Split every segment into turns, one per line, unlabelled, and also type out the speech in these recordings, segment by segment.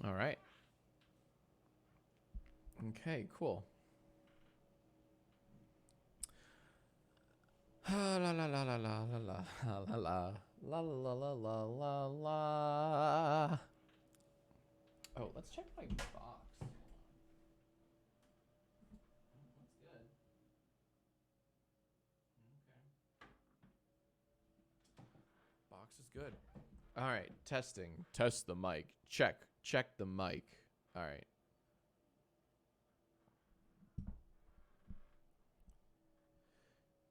All right. Okay, cool. La la la la la la la la la la la la la la la. Oh, let's check my box. That's good. Okay. Box is good. All right, testing. Test the mic. Check. Check the mic. All right.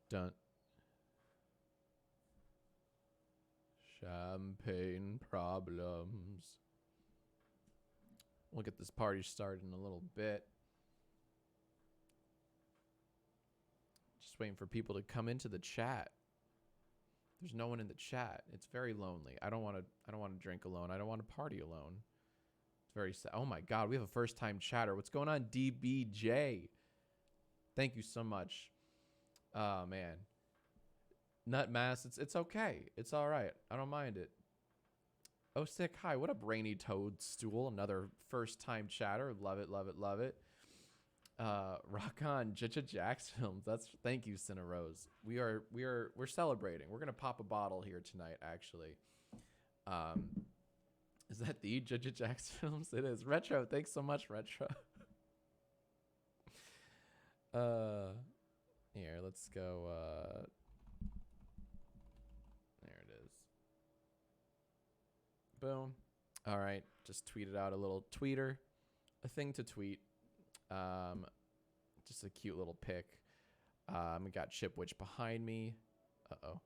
Done. Champagne problems. We'll get this party started in a little bit. Just waiting for people to come into the chat. There's no one in the chat. It's very lonely. I don't want to drink alone. I don't want to party alone. It's very sad. Oh my god, we have a first-time chatter. What's going on, DBJ? Thank you so much. Oh man. Nut mass, it's okay. It's all right. I don't mind it. Oh, sick. Hi. What up, Rainy Toadstool? Another first-time chatter. Love it, love it, love it. Rock on, JJJacksfilms. Thank you, Cinerose. We're celebrating. We're gonna pop a bottle here tonight, actually. Is that the JJJacksfilms? It is. Retro, thanks so much, Retro. Here, let's go. There it is. Boom. All right, just tweeted out a little tweeter, a thing to tweet. Just a cute little pic. We got Chipwitch behind me. Uh-oh.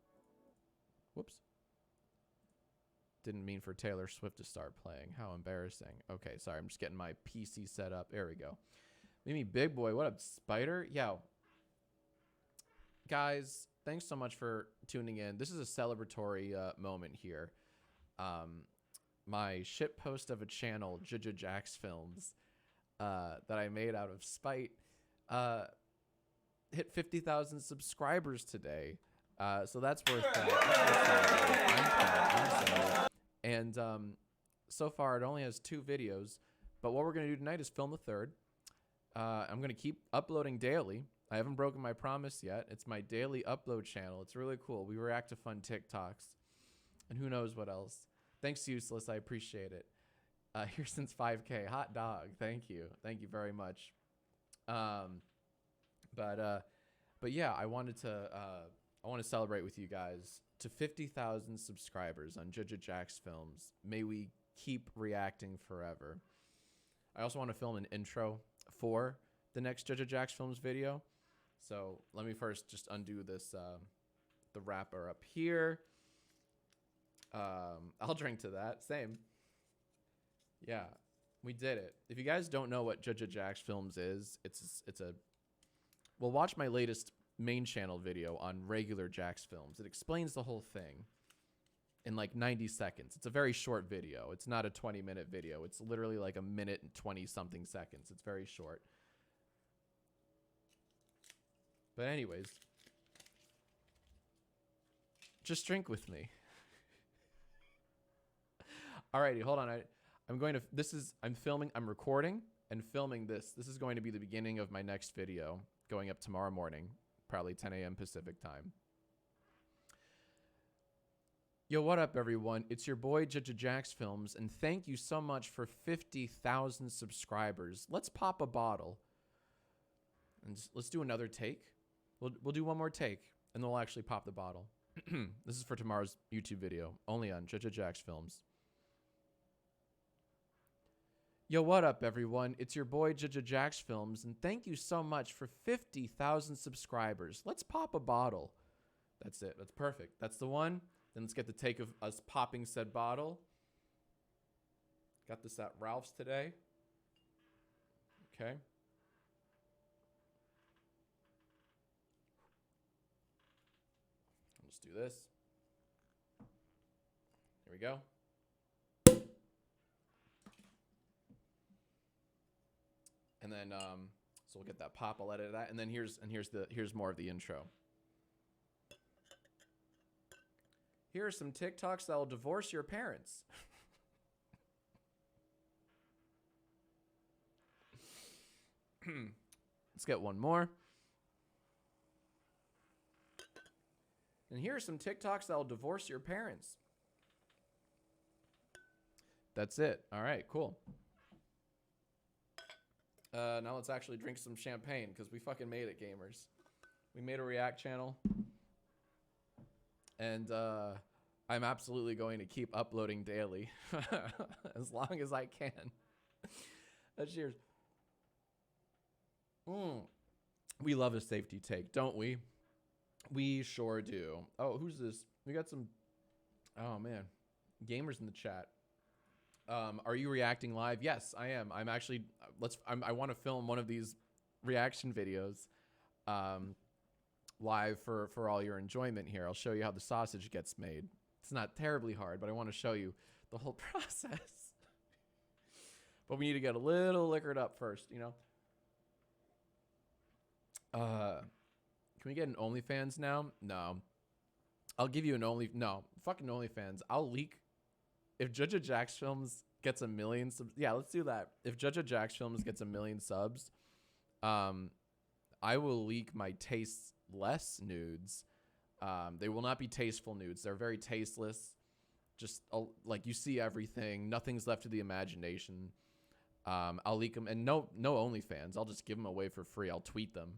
Whoops. Didn't mean for Taylor Swift to start playing. How embarrassing. Okay, sorry. I'm just getting my PC set up. There we go. Mimi Big Boy. What up, Spider? Yo. Guys, thanks so much for tuning in. This is a celebratory moment here. My shit post of a channel, JJJacksfilms, that I made out of spite, hit 50,000 subscribers today. So that's worth that. And so far, it only has 2 videos. But what we're going to do tonight is film the 3rd. I'm going to keep uploading daily. I haven't broken my promise yet. It's my daily upload channel. It's really cool. We react to fun TikToks. And who knows what else. Thanks, Useless. I appreciate it. Here since 5K. Hot dog. Thank you. Thank you very much. But yeah, I want to celebrate with you guys to 50,000 subscribers on JJJacksfilms. May we keep reacting forever. I also want to film an intro for the next JJJacksfilms video. So let me first just undo this, the wrapper up here. I'll drink to that. Same. Yeah, we did it. If you guys don't know what JJJacksfilms is, it's a... Well, watch my latest main channel video on regular Jacksfilms. It explains the whole thing in like 90 seconds. It's a very short video. It's not a 20-minute video. It's literally like a minute and 20-something seconds. It's very short. But anyways, just drink with me. Alrighty, hold on. I'm filming, I'm recording and filming this. This is going to be the beginning of my next video going up tomorrow morning, probably 10 a.m. Pacific time. Yo, what up, everyone? It's your boy, JJJacksfilms, and thank you so much for 50,000 subscribers. Let's pop a bottle. And let's do another take. We'll do one more take, and then we'll actually pop the bottle. This is for tomorrow's YouTube video, only on JJJacksfilms. Yo, what up, everyone? It's your boy, JJJacksfilms, and thank you so much for 50,000 subscribers. Let's pop a bottle. That's it. That's perfect. That's the one. Then let's get the take of us popping said bottle. Got this at Ralph's today. Okay. Let's do this. Here we go. And then, so we'll get that pop. I'll edit that. And then here's more of the intro. Here are some TikToks that will divorce your parents. Let's get one more. And here are some TikToks that'll divorce your parents. That's it. All right, cool. Now let's actually drink some champagne because we fucking made it, gamers. We made a React channel. And I'm absolutely going to keep uploading daily as long as I can. Cheers. We love a safety take, don't we? We sure do. Oh, who's this? We got some... Oh, man. Gamers in the chat. Are you reacting live? Yes, I am. I'm actually... I want to film one of these reaction videos live for all your enjoyment here. I'll show you how the sausage gets made. It's not terribly hard, but I want to show you the whole process. But we need to get a little liquored up first, you know? Can we get an OnlyFans now? No. I'll give you an No, fucking OnlyFans. I'll leak. If JJJacksfilms gets 1 million subs. Yeah, let's do that. If JJJacksfilms gets 1 million subs, I will leak my tasteless nudes. They will not be tasteful nudes. They're very tasteless. Just like you see everything. Nothing's left to the imagination. I'll leak them. And no OnlyFans. I'll just give them away for free. I'll tweet them.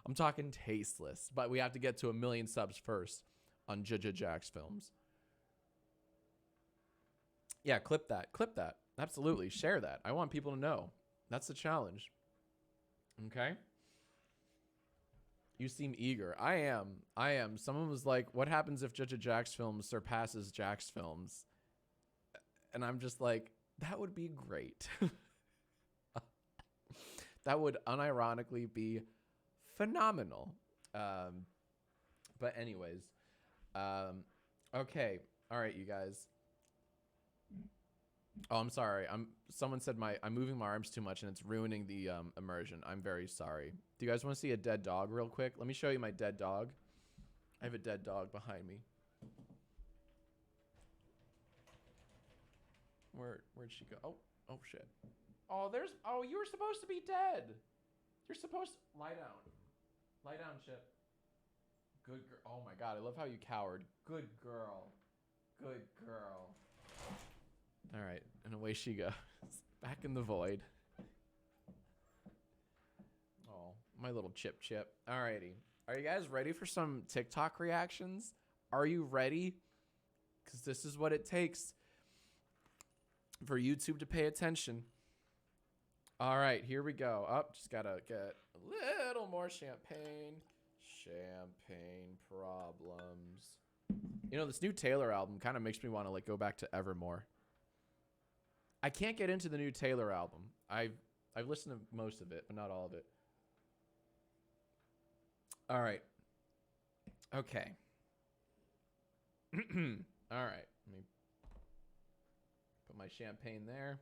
I'm talking tasteless, but we have to get to 1 million subs first on JJJacksfilms. Yeah, clip that. Clip that. Absolutely. Share that. I want people to know. That's the challenge. Okay? You seem eager. I am. Someone was like, what happens if JJJacksfilms surpasses Jacksfilms? And I'm just like, that would be great. That would unironically be phenomenal. But anyways, okay. All right, you guys. Oh, I'm sorry. Someone said I'm moving my arms too much and it's ruining the immersion. I'm very sorry. Do you guys want to see a dead dog real quick? Let me show you my dead dog. I have a dead dog behind me. Where'd she go? Oh shit. Oh, you were supposed to be dead. You're supposed to lie down. Lie down, Chip. Good girl. Oh my god, I love how you cowered. Good girl. Good girl. All right, and away she goes. Back in the void. Oh, my little Chip. Alrighty. Are you guys ready for some TikTok reactions? Are you ready? Because this is what it takes for YouTube to pay attention. All right, here we go. Just gotta get a little more champagne. Champagne problems. You know, this new Taylor album kind of makes me want to like go back to Evermore. I can't get into the new Taylor album. I've listened to most of it, but not all of it. All right. Okay. All right. Let me put my champagne there.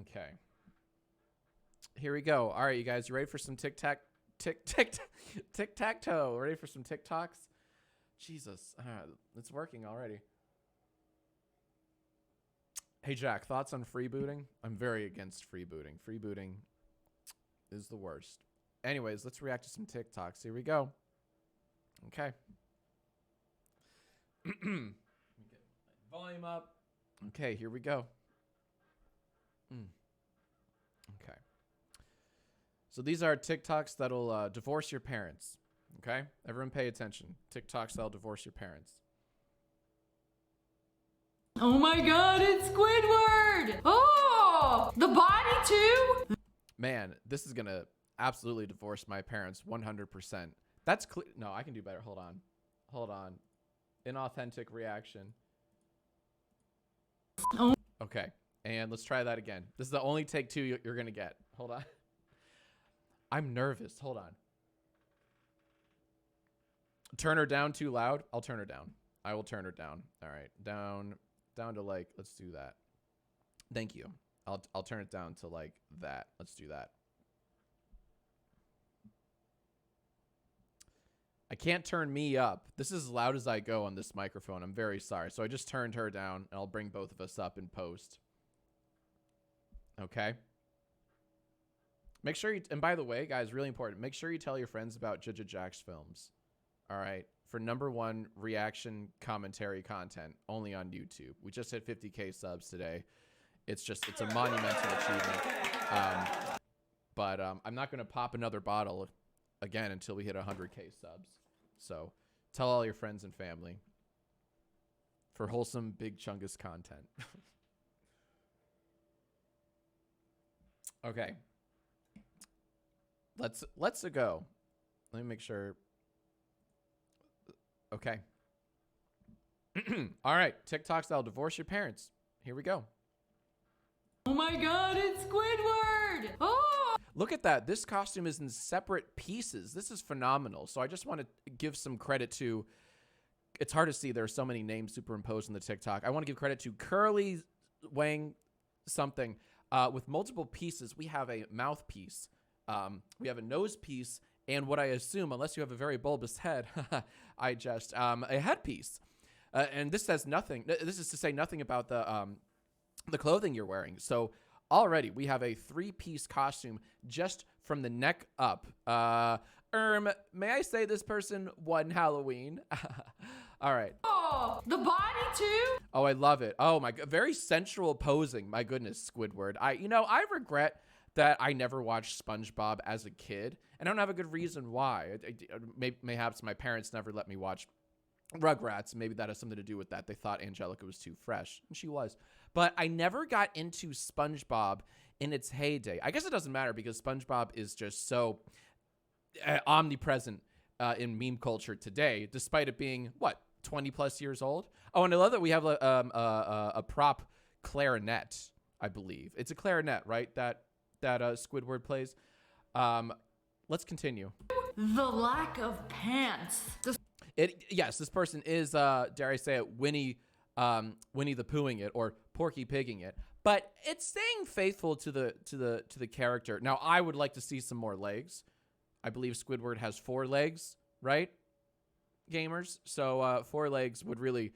Okay. Here we go. All right, you guys, you ready for some tic-tac-toe? Ready for some TikToks? Jesus. It's working already. Hey, Jack, thoughts on freebooting? I'm very against freebooting. Freebooting is the worst. Anyways, let's react to some TikToks. Here we go. Okay. Let me get my volume up. Okay, here we go. Okay. So these are TikToks that'll divorce your parents. Okay? Everyone pay attention. TikToks that'll divorce your parents.
Oh my god, it's Squidward! Oh! The body too?
Man, this is gonna absolutely divorce my parents 100%. That's clear. No, I can do better. Hold on. Hold on. Inauthentic reaction.
Oh.
Okay. And let's try that again. This is the only take 2 you're gonna get. Hold on. I'm nervous. Hold on. Turn her down too loud. I'll turn her down. I will turn her down. All right. Down to like, let's do that. Thank you. I'll turn it down to like that. Let's do that. I can't turn me up. This is as loud as I go on this microphone. I'm very sorry. So I just turned her down and I'll bring both of us up in post. Okay. Make sure you, and by the way, guys, really important, make sure you tell your friends about JJJacksfilms. All right. For -- reaction commentary content only on YouTube. We just hit 50K subs today. It's a monumental achievement. But I'm not going to pop another bottle again until we hit 100K subs. So tell all your friends and family for wholesome Big Chungus content. Okay. Let's go. Let me make sure. Okay. All right. TikToks that'll divorce your parents. Here we go.
Oh my god, it's Squidward! Oh!
Look at that. This costume is in separate pieces. This is phenomenal. So I just want to give some credit to, it's hard to see. There are so many names superimposed in the TikTok. I want to give credit to Curly Wang something. With multiple pieces, we have a mouthpiece. We have a nose piece. And what I assume, unless you have a very bulbous head, I just, a headpiece. And this says nothing. This is to say nothing about the clothing you're wearing. So already we have a 3-piece costume just from the neck up. May I say this person won Halloween? All right.
Oh, the body too?
Oh, I love it. Oh my god, very sensual posing. My goodness, Squidward. I regret that I never watched SpongeBob as a kid, and I don't have a good reason why. Mayhaps my parents never let me watch Rugrats. Maybe that has something to do with that. They thought Angelica was too fresh, and she was. But I never got into SpongeBob in its heyday. I guess it doesn't matter because SpongeBob is just so omnipresent in meme culture today, despite it being, what, 20 plus years old? Oh, and I love that we have a prop clarinet, I believe. It's a clarinet, right? That Squidward plays. Let's continue.
The lack of pants.
Yes, this person is, dare I say it, Winnie the Poohing it, or Porky Pigging it, but it's staying faithful to the character. Now, I would like to see some more legs. I believe Squidward has 4 legs, right, gamers? So 4 legs would really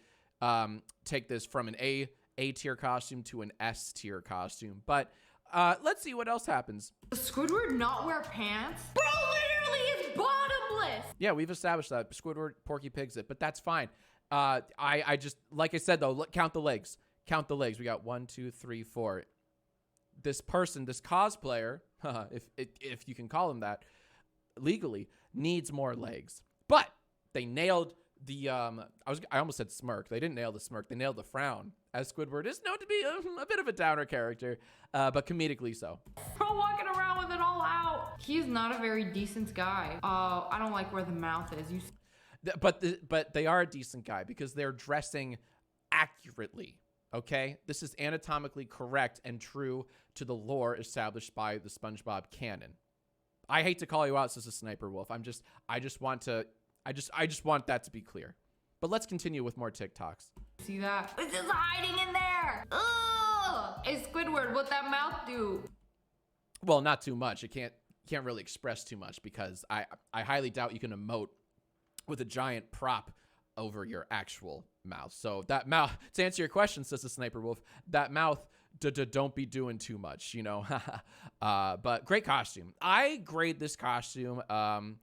take this from an A tier costume to an S tier costume. But let's see what else happens.
Does Squidward not wear pants? Bro literally is bottomless!
Yeah, we've established that. Squidward, Porky Pigs it, but that's fine. I just, like I said, though, look, count the legs. Count the legs. We got 1, 2, 3, 4. This person, this cosplayer, if you can call him that, legally, needs more legs. But they nailed the, I almost said smirk. They didn't nail the smirk. They nailed the frown, as Squidward is known to be a bit of a downer character, but comedically so.
Bro walking around with it all out. He's not a very decent guy. I don't like where the mouth is.
But they are a decent guy because they're dressing accurately, okay? This is anatomically correct and true to the lore established by the SpongeBob canon. I hate to call you out, Sister Sniper Wolf. I just want that to be clear. But let's continue with more TikToks.
See that? It's just hiding in there. Ugh! Hey, Squidward, what that mouth do?
Well, not too much. It can't really express too much because I highly doubt you can emote with a giant prop over your actual mouth. So that mouth, to answer your question, Sister Sniper Wolf, that mouth, don't be doing too much, you know. But great costume. I grade this costume an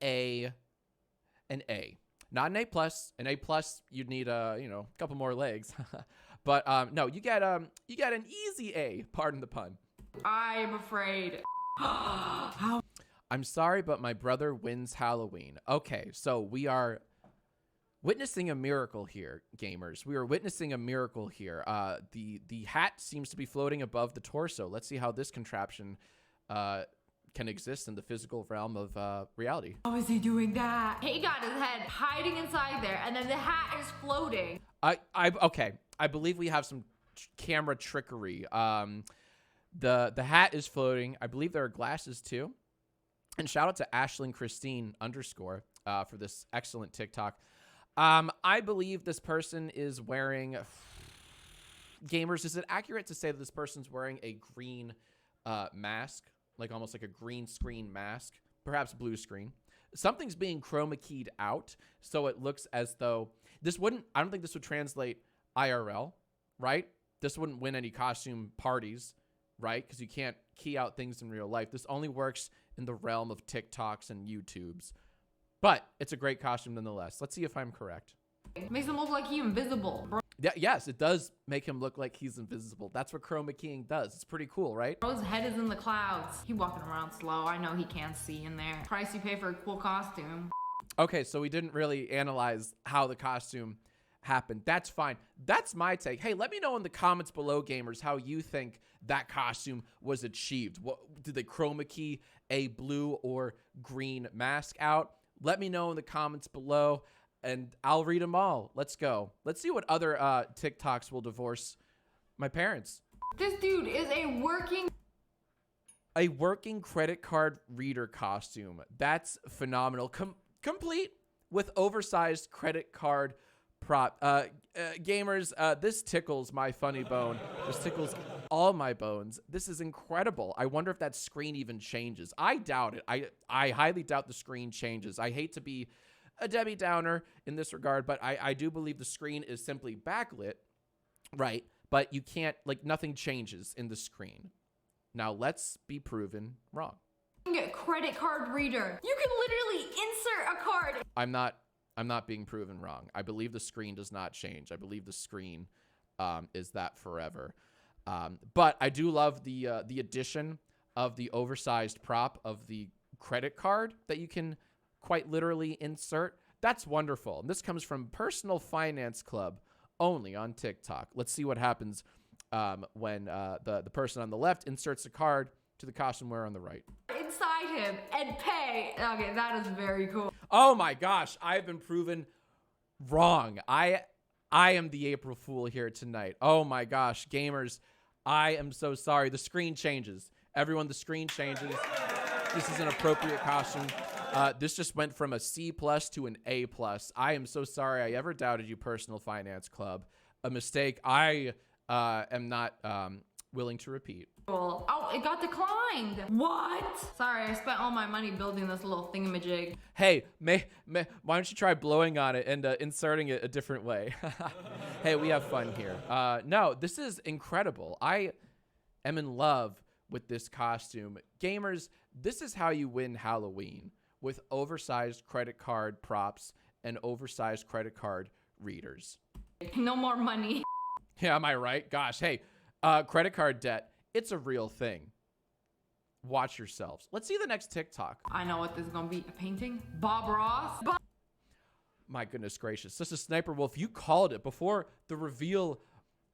A. Not an A+. An A+, you'd need a couple more legs. But no, you get an easy A, pardon the pun.
I'm afraid. How?
I'm sorry, but my brother wins Halloween. Okay, so we are witnessing a miracle here, gamers. We are witnessing a miracle here. The hat seems to be floating above the torso. Let's see how this contraption can exist in the physical realm of reality.
How is he doing that? He got his head hiding inside there, and then the hat is floating.
Okay. I believe we have some camera trickery. The hat is floating. I believe there are glasses too. And shout out to Ashlyn Christine _ for this excellent TikTok. I believe this person is wearing, gamers, is it accurate to say that this person's wearing a green mask? Like almost like a green screen mask, perhaps blue screen. Something's being chroma keyed out, so it looks as though this wouldn't, I don't think this would translate IRL, right? This wouldn't win any costume parties right? Because you can't key out things in real life. This only works in the realm of TikToks and YouTubes. But it's a great costume nonetheless. Let's see if I'm correct.
Makes him look like he's invisible.
Yeah, yes, it does make him look like he's invisible. That's what chroma keying does. It's pretty cool, right?
Bro's head is in the clouds. He walking around slow. I know he can't see in there. Price you pay for a cool costume.
Okay, so we didn't really analyze how the costume happened. That's fine. That's my take. Hey, let me know in the comments below, gamers, how you think that costume was achieved. What did they chroma key a blue or green mask out? Let me know in the comments below, and I'll read them all. Let's go. Let's see what other TikToks will divorce my parents.
This dude is a
working credit card reader costume. That's phenomenal. Complete with oversized credit card prop. Gamers, this tickles my funny bone. This tickles all my bones. This is incredible. I wonder if that screen even changes. I doubt it. I highly doubt the screen changes. I hate to be a Debbie Downer in this regard, but I do believe the screen is simply backlit, right? But you can't, like, nothing changes in the screen. Now let's be proven wrong.
credit card reader. You can literally insert a card.
I'm not being proven wrong. I believe the screen does not change. I believe the screen is that forever. But I do love the addition of the oversized prop of the credit card that you can quite literally insert. That's wonderful. And this comes from Personal Finance Club only on TikTok. Let's see what happens when the person on the left inserts a card to the costume wearer on the right.
Inside him and pay. Okay, that is very cool.
Oh my gosh, I've been proven wrong. I am the April Fool here tonight. Oh my gosh, gamers, I am so sorry. The screen changes. Everyone, the screen changes. This is an appropriate costume. This just went from a C+ to an A+. I am so sorry I ever doubted you, Personal Finance Club. A mistake I am not willing to repeat.
Oh, it got declined. What? Sorry, I spent all my money building this little thingamajig.
Hey, why don't you try blowing on it and inserting it a different way? Hey, we have fun here. No, this is incredible. I am in love with this costume. Gamers, this is how you win Halloween, with oversized credit card props and oversized credit card readers.
No more money.
Yeah, am I right? Gosh, hey, credit card debt, it's a real thing. Watch yourselves. Let's see the next TikTok.
I know what this is gonna be. A painting? Bob Ross?
My goodness gracious. This is Sniper Wolf. You called it before the reveal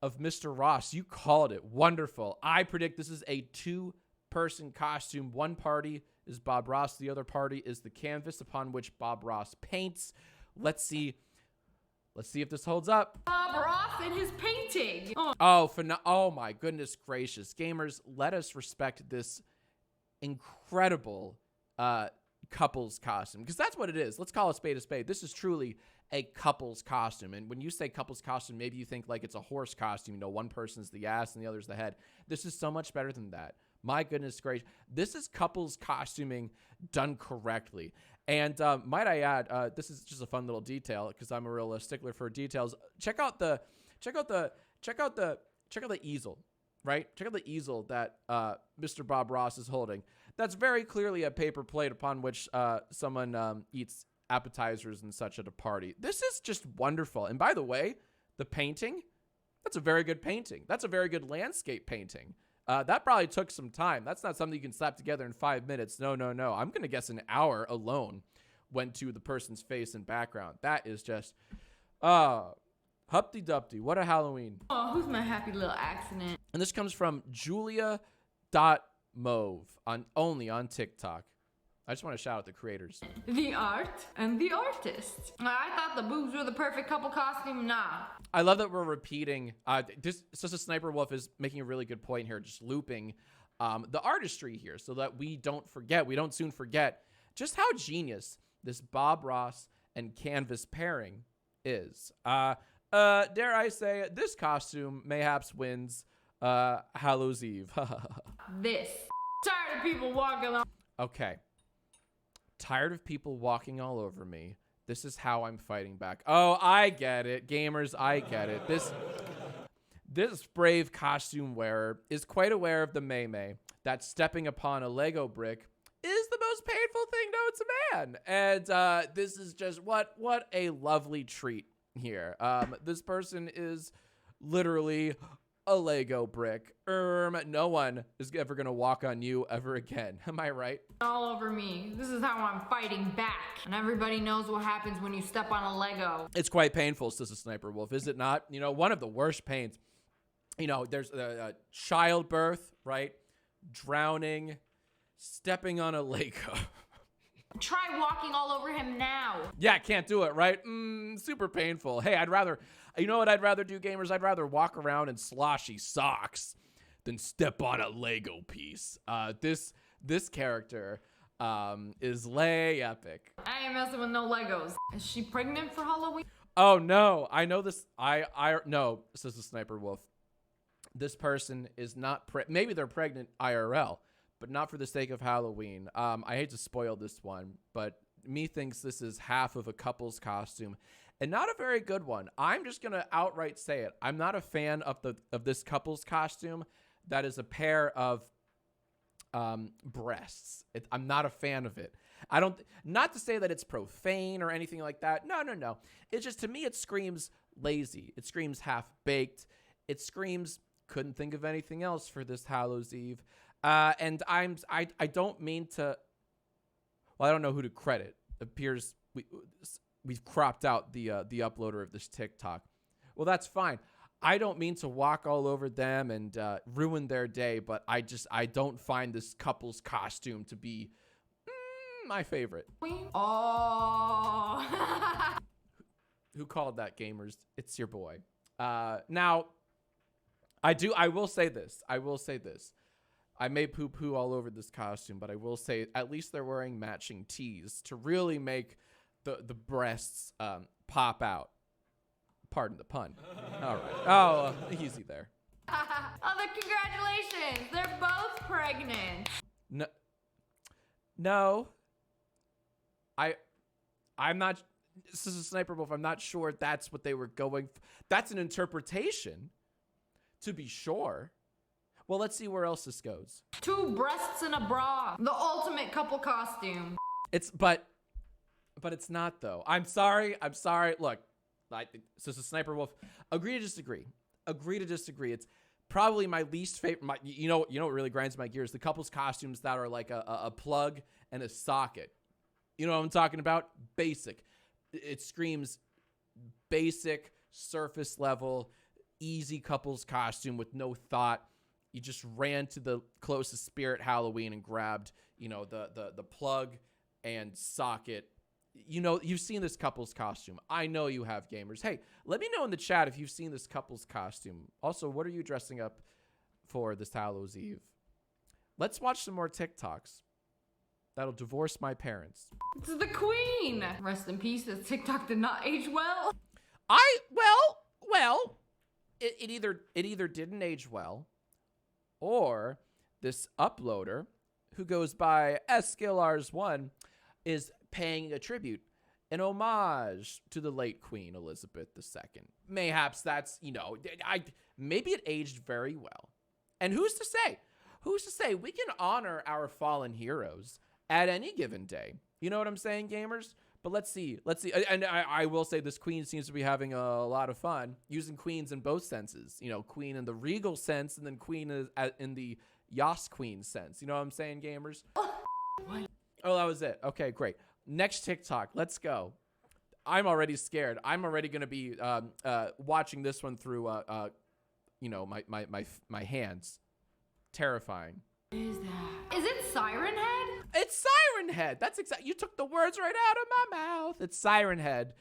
of Mr. Ross. You called it. Wonderful. I predict this is a two-person costume. One party is Bob Ross. The other party is the canvas upon which Bob Ross paints. Let's see if this holds up.
Bob Ross and his painting.
Oh my goodness gracious. Gamers, let us respect this incredible couple's costume, because that's what it is. Let's call a spade a spade. This is truly a couple's costume. And when you say couple's costume, maybe you think like it's a horse costume. You know, one person's the ass and the other's the head. This is so much better than that. My goodness gracious. This is couples costuming done correctly. And might I add, this is just a fun little detail, because I'm a real stickler for details. Check out the easel, right? Check out the easel that Mr. Bob Ross is holding. That's very clearly a paper plate upon which someone eats appetizers and such at a party. This is just wonderful. And by the way, the painting, that's a very good painting. That's a very good landscape painting. That probably took some time. That's not something you can slap together in 5 minutes. No. I'm going to guess an hour alone went to the person's face and background. That is just, Humpty-Dumpty. What a Halloween.
Oh, who's my happy little accident?
And this comes from Julia.mauve only on TikTok. I just want to shout out the creators.
The art and the artist. I thought the boobs were the perfect couple costume. Nah.
I love that we're repeating. This Sister Sniper Wolf is making a really good point here, just looping the artistry here so that we don't soon forget just how genius this Bob Ross and canvas pairing is. Dare I say, this costume mayhaps wins Hallows Eve.
This. Tired of people walking on.
Okay. Tired of people walking all over me. This is how I'm fighting back. Oh, I get it. Gamers, I get it. This brave costume wearer is quite aware of the meme that stepping upon a Lego brick is the most painful thing known to man. And this is just what a lovely treat here. This person is literally a Lego brick. No one is ever gonna walk on you ever again. Am I right?
All over me. This is how I'm fighting back. And everybody knows what happens when you step on a Lego.
It's quite painful, says the Sniper Wolf, is it not? You know, one of the worst pains. You know, there's childbirth, right? Drowning, stepping on a Lego.
Try walking all over him now.
Yeah, can't do it, right? Super painful. Hey, you know what I'd rather do, gamers? I'd rather walk around in sloshy socks than step on a Lego piece. This character is lay epic.
I ain't messing with no Legos. Is she pregnant for Halloween?
Oh no, I know this. No, says the Sniper Wolf. This person is not maybe they're pregnant IRL, but not for the sake of Halloween. I hate to spoil this one, but me thinks this is half of a couple's costume, and not a very good one. I'm just gonna outright say it. I'm not a fan of this couple's costume. That is a pair of breasts. I'm not a fan of it. Not to say that it's profane or anything like that. No. It's just, to me, it screams lazy. It screams half-baked. It screams couldn't think of anything else for this Hallows Eve. And I don't mean to, well, I don't know who to credit. It appears we've cropped out the uploader of this TikTok. Well, that's fine. I don't mean to walk all over them and ruin their day, but I don't find this couple's costume to be my favorite.
Oh.
Who called that, gamers? It's your boy. Now, I will say this. I may poo-poo all over this costume, but I will say at least they're wearing matching tees to really make the breasts pop out. Pardon the pun. All right. Oh, easy there.
Oh, congratulations. They're both pregnant.
No. I'm not. This is a Sniper Wolf. I'm not sure that's what they were going for. That's an interpretation, to be sure. Well, let's see where else this goes.
2 breasts and a bra. The ultimate couple costume.
But it's not, though. I'm sorry. Look, this is a Sniper Wolf. Agree to disagree. It's probably my least favorite. You know what really grinds my gears? The couple's costumes that are like a plug and a socket. You know what I'm talking about? Basic. It screams basic, surface level, easy couple's costume with no thought. You just ran to the closest Spirit Halloween and grabbed, the plug and socket. You've seen this couple's costume. I know you have, gamers. Hey, let me know in the chat if you've seen this couple's costume. Also, what are you dressing up for this Hallows Eve? Let's watch some more TikToks. That'll divorce my parents.
It's the queen. Rest in peace. This TikTok did not age well.
Well, it either didn't age well, or this uploader, who goes by Eskillars1, is paying a tribute, an homage to the late Queen Elizabeth II. Mayhaps that's, maybe it aged very well. And who's to say? We can honor our fallen heroes at any given day. You know what I'm saying, gamers? But let's see. And I will say this queen seems to be having a lot of fun using queens in both senses. Queen in the regal sense, and then queen in the Yas Queen sense. You know what I'm saying, gamers?
What?
Oh, that was it. Okay, great. Next TikTok. Let's go. I'm already scared. I'm already going to be watching this one through, my hands. Terrifying.
What is that? Is it Siren Head?
It's Siren Head. That's exactly. You took the words right out of my mouth. It's Siren Head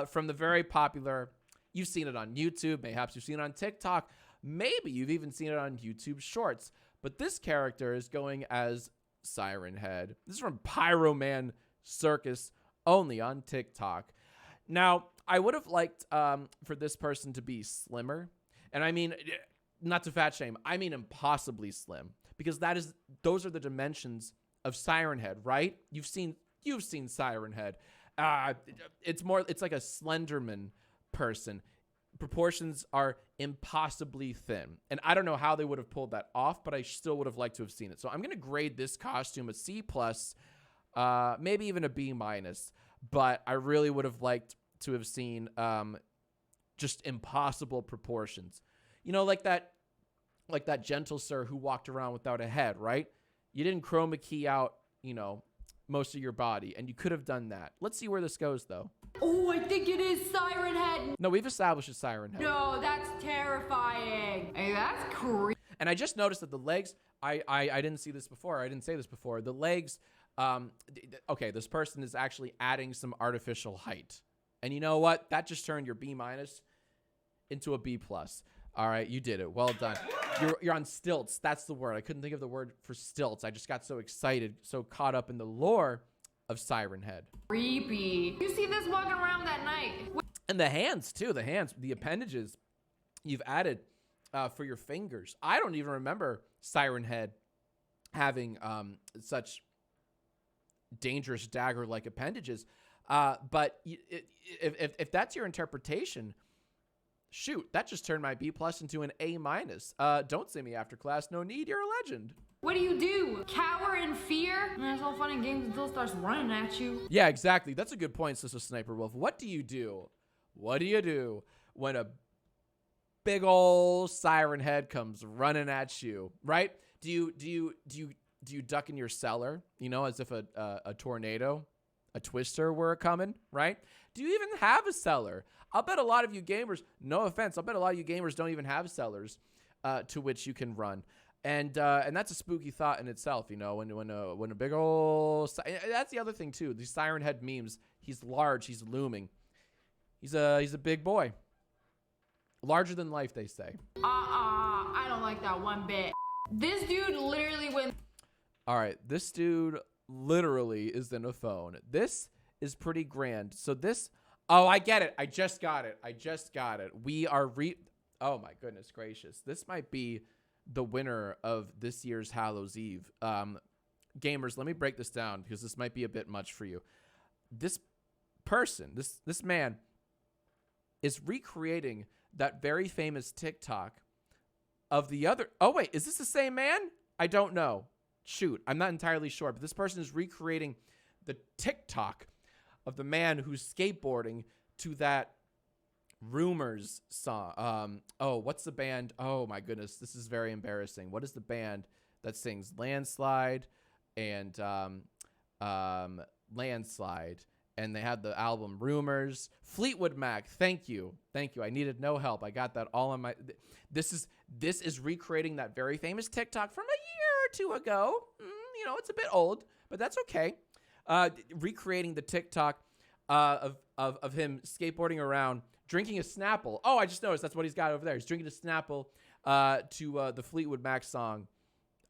from the very popular. You've seen it on YouTube. Mayhaps you've seen it on TikTok. Maybe you've even seen it on YouTube Shorts. But this character is going as Siren Head. This is from Pyroman Circus, only on TikTok. Now, I would have liked for this person to be slimmer. And I mean, not to fat shame, I mean impossibly slim. Because those are the dimensions of Siren Head, right? You've seen Siren Head. It's like a Slenderman person. proportions are impossibly thin. And I don't know how they would have pulled that off, but I still would have liked to have seen it. So I'm going to grade this costume a C+, maybe even a B-. But I really would have liked to have seen just impossible proportions. You know, like that gentle sir who walked around without a head, right? You didn't chroma key out, you know, most of your body, and you could have done that. Let's see where this goes, though.
Oh, I think it is Siren Head.
No, we've established a Siren Head.
No, that's terrifying. Hey, that's creepy.
And I just noticed that the legs, I didn't see this before. I didn't say this before. The legs, okay, this person is actually adding some artificial height. And you know what? That just turned your B- into a B+. All right, you did it. Well done. You're on stilts. That's the word. I couldn't think of the word for stilts. I just got so excited, so caught up in the lore of Siren Head.
Creepy. You see this walking around that night?
And the hands, too. The hands, the appendages you've added for your fingers. I don't even remember Siren Head having such dangerous dagger-like appendages. But if that's your interpretation, shoot, that just turned my B+ into an A-. Don't see me after class. No need. You're a legend.
What do you do? Cower in fear? It's all fun and games until it starts running at you.
Yeah, exactly. That's a good point, Sister Sniper Wolf. What do you do? What do you do when a big old Siren Head comes running at you? Right? Do you duck in your cellar? You know, as if a tornado, a twister were coming, right? Do you even have a cellar? I'll bet a lot of you gamers, no offense, I'll bet a lot of you gamers don't even have cellars to which you can run. And that's a spooky thought in itself, you know, when a big old, that's the other thing too, these Siren Head memes, he's large, he's looming. He's a big boy. Larger than life, they say.
I don't like that one bit. This dude literally went.
All right, this dude literally is in a phone. This is pretty grand. So this, oh, I get it. I just got it. We are oh my goodness gracious. This might be the winner of this year's Hallows Eve. Gamers, let me break this down because this might be a bit much for you. This person, this man is recreating that very famous TikTok of the other. Oh wait, is this the same man? I don't know. Shoot, I'm not entirely sure, but this person is recreating the TikTok of the man who's skateboarding to that Rumors song. Oh, what's the band? Oh my goodness, this is very embarrassing. What is the band that sings Landslide and Landslide? And they had the album Rumors. Fleetwood Mac. Thank you. I needed no help. I got that all on my. This is recreating that very famous TikTok from a year or two ago. You know, it's a bit old, but that's okay. Recreating the TikTok of him skateboarding around, drinking a Snapple. Oh, I just noticed that's what he's got over there. He's drinking a Snapple to the Fleetwood Mac song.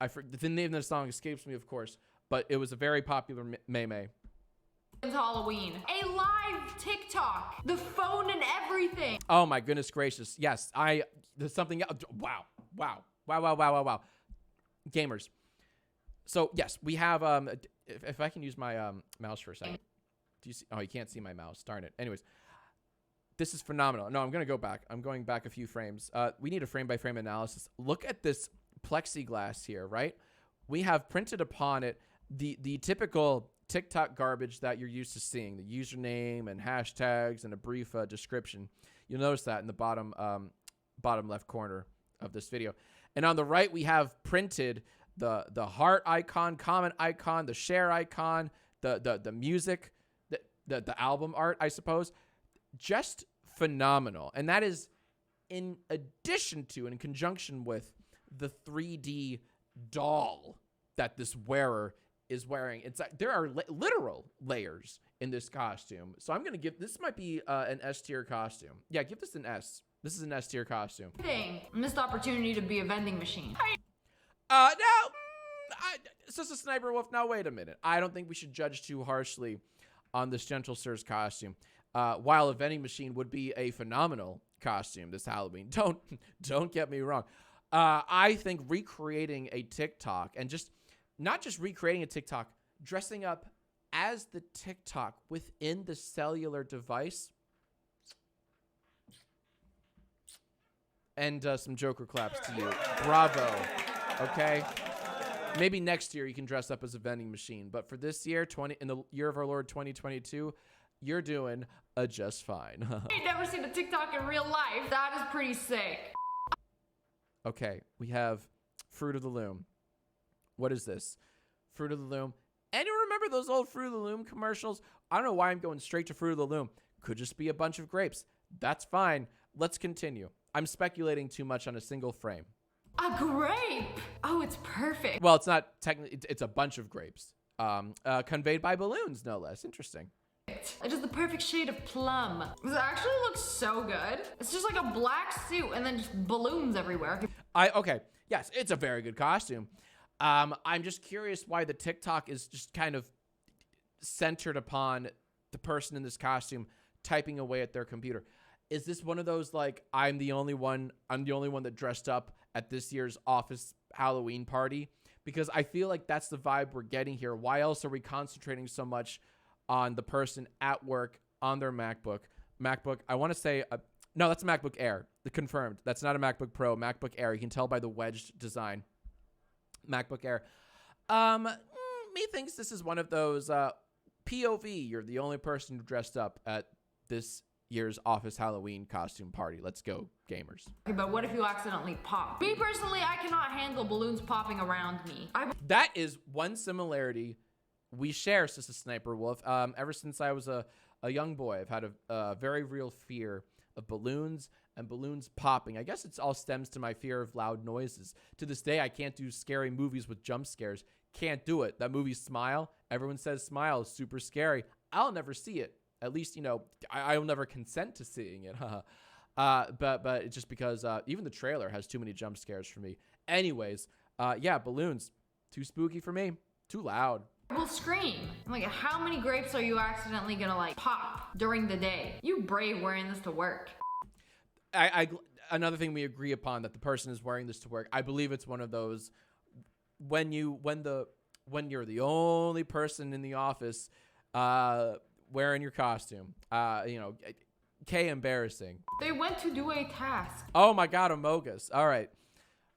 The name of the song escapes me, of course, but it was a very popular meme.
It's Halloween. A live TikTok. The phone and everything.
Oh my goodness gracious. Yes, there's something else. Wow. Gamers. So yes, we have, if I can use my mouse for a second. Do you see? Oh, you can't see my mouse. Darn it. Anyways, this is phenomenal. No, I'm going to go back. I'm going back a few frames. We need a frame by frame analysis. Look at this plexiglass here, right? We have printed upon it the typical TikTok garbage that you're used to seeing, the username and hashtags and a brief description. You'll notice that in the bottom left corner of this video. And on the right, we have printed the heart icon, comment icon, the share icon, the music, the album art, I suppose. Just phenomenal. And that is in addition to and in conjunction with the 3D doll that this wearer is wearing. There are literal layers in this costume. So I'm going to give, this might be an S tier costume. Yeah, give this an S. This is an S tier costume.
Missed opportunity to be a vending machine.
Sister Sniper Wolf, now wait a minute. I don't think we should judge too harshly on this Gentle Sir's costume. While a vending machine would be a phenomenal costume this Halloween. Don't get me wrong. I think recreating a TikTok and not just recreating a TikTok, dressing up as the TikTok within the cellular device. And some Joker claps to you. Bravo. Okay? Maybe next year you can dress up as a vending machine. But for this year, in the year of our Lord 2022, you're doing just fine.
I ain't never seen a TikTok in real life. That is pretty sick.
Okay, we have Fruit of the Loom. What is this? Fruit of the Loom. Anyone remember those old Fruit of the Loom commercials? I don't know why I'm going straight to Fruit of the Loom. Could just be a bunch of grapes. That's fine. Let's continue. I'm speculating too much on a single frame.
A grape. Oh, it's perfect.
Well, it's not technically, it's a bunch of grapes. Conveyed by balloons, no less. Interesting.
It's just the perfect shade of plum. This actually looks so good. It's just like a black suit and then just balloons everywhere.
Okay. Yes, it's a very good costume. I'm just curious why the TikTok is just kind of centered upon the person in this costume typing away at their computer. Is this one of those, like, I'm the only one that dressed up at this year's office Halloween party? Because I feel like that's the vibe we're getting here. Why else are we concentrating so much on the person at work on their MacBook? I want to say, no, that's a MacBook Air. Confirmed. That's not a MacBook Pro. MacBook Air. You can tell by the wedged design. MacBook Air. Methinks this is one of those POV. You're the only person who dressed up at this year's office Halloween costume party. Let's go, gamers.
Okay, but what if you accidentally pop? Me personally, I cannot handle balloons popping around me.
That is one similarity we share, Sister Sniper Wolf. Ever since I was a young boy, I've had a very real fear of balloons and balloons popping. I guess it all stems to my fear of loud noises. To this day, I can't do scary movies with jump scares. Can't do it. That movie Smile, everyone says Smile is super scary. I'll never see it. At least, I'll never consent to seeing it. But it's just because even the trailer has too many jump scares for me. Anyways, yeah, balloons. Too spooky for me. Too loud.
Will scream. Like, how many grapes are you accidentally gonna, like, pop during the day? You brave wearing this to work.
Another thing we agree upon, that the person is wearing this to work. I believe it's one of those when you're the only person in the office wearing your costume. Embarrassing.
They went to do a task.
Oh my God, Amogus. All right.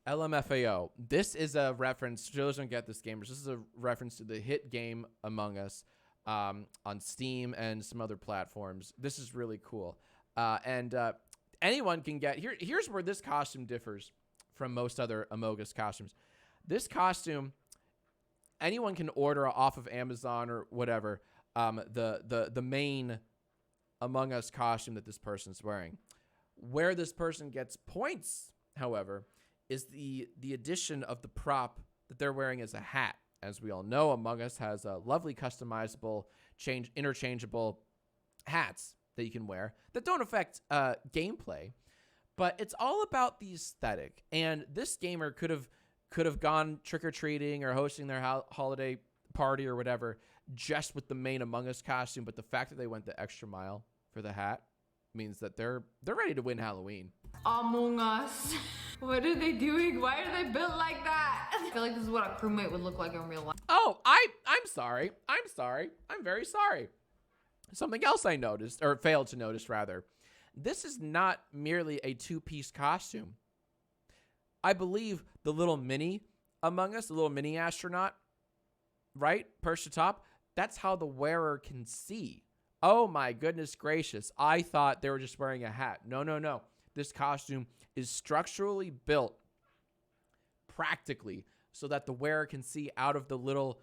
LMFAO. This is a reference. Those don't get this, gamers. This is a reference to the hit game Among Us on Steam and some other platforms. This is really cool. And anyone can get here's where this costume differs from most other Among Us costumes. This costume, anyone can order off of Amazon or whatever. The main Among Us costume that this person's wearing. Where this person gets points, however, is the addition of the prop that they're wearing as a hat. As we all know, Among Us has a lovely customizable, interchangeable hats that you can wear that don't affect gameplay, but it's all about the aesthetic. And this gamer could have gone trick-or-treating or hosting their holiday party or whatever just with the main Among Us costume, but the fact that they went the extra mile for the hat means that they're ready to win Halloween.
Among Us. What are they doing? Why are they built like that? I feel like this is what a crewmate would look like in real life.
Oh, I'm sorry. I'm very sorry. Something else I noticed, or failed to notice rather. This is not merely a two-piece costume. I believe the little mini Among Us, the little mini astronaut, right, perched atop, that's how the wearer can see. Oh my goodness gracious. I thought they were just wearing a hat. No. This costume is structurally built practically so that the wearer can see out of the little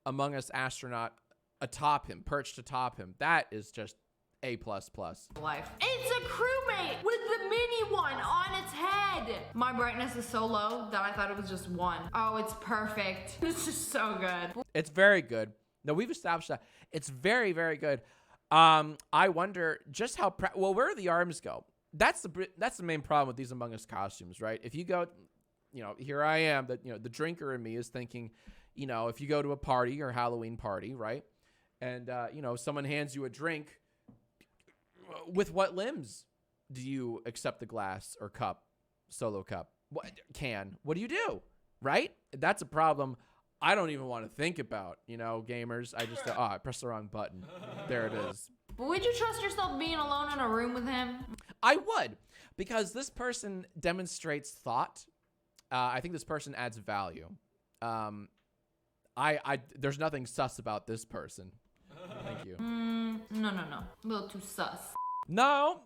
Among Us astronaut atop him, perched atop him. That is just A++.
Life. It's a crewmate with the mini one on its head. My brightness is so low that I thought it was just one. Oh, it's perfect. This is so good.
It's very good. No, we've established that. It's very, very good. I wonder just how where do the arms go? That's the main problem with these Among Us costumes, right? If you go, here I am, that the drinker in me is thinking, if you go to a party or Halloween party, right? And someone hands you a drink, with what limbs do you accept the glass or cup, solo cup? What do you do? Right? That's a problem I don't even want to think about, gamers. I just, I pressed the wrong button. There it is.
But would you trust yourself being alone in a room with him?
I would, Because this person demonstrates thought. I think this person adds value. There's nothing sus about this person. Thank you.
No. A little too sus.
No,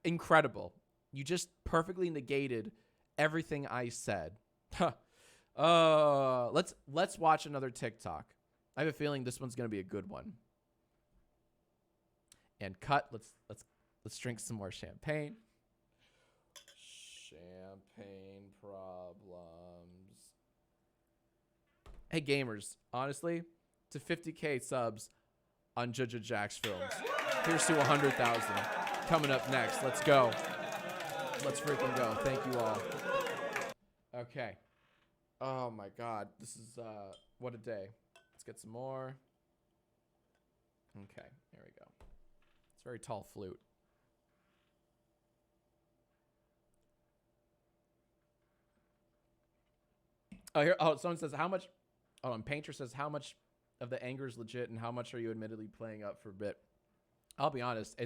incredible. You just perfectly negated everything I said. Let's watch another TikTok. I have a feeling this one's gonna be a good one. And cut. Let's drink some more champagne. Champagne problems. Hey gamers, honestly, to 50K subs on JJJacksfilms. Here's to 100,000 coming up next. Let's go. Let's freaking go. Thank you all. Okay. Oh my God. This is what a day. Let's get some more. Okay, here we go. It's a very tall flute. Oh, here. Oh, someone says how much. Oh, and Painter says how much of the anger is legit and how much are you admittedly playing up for a bit. I'll be honest.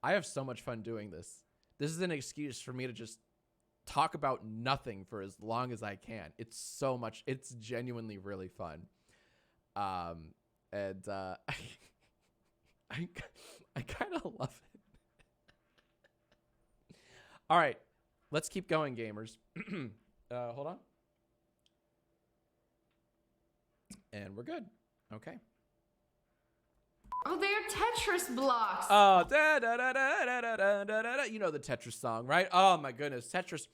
I have so much fun doing this. This is an excuse for me to just talk about nothing for as long as I can. It's so much. It's genuinely really fun. I kind of love it. All right, let's keep going, gamers. Hold on. And we're good. Okay.
Oh, they're Tetris blocks.
Oh, you know the Tetris song, right? Oh my goodness, Tetris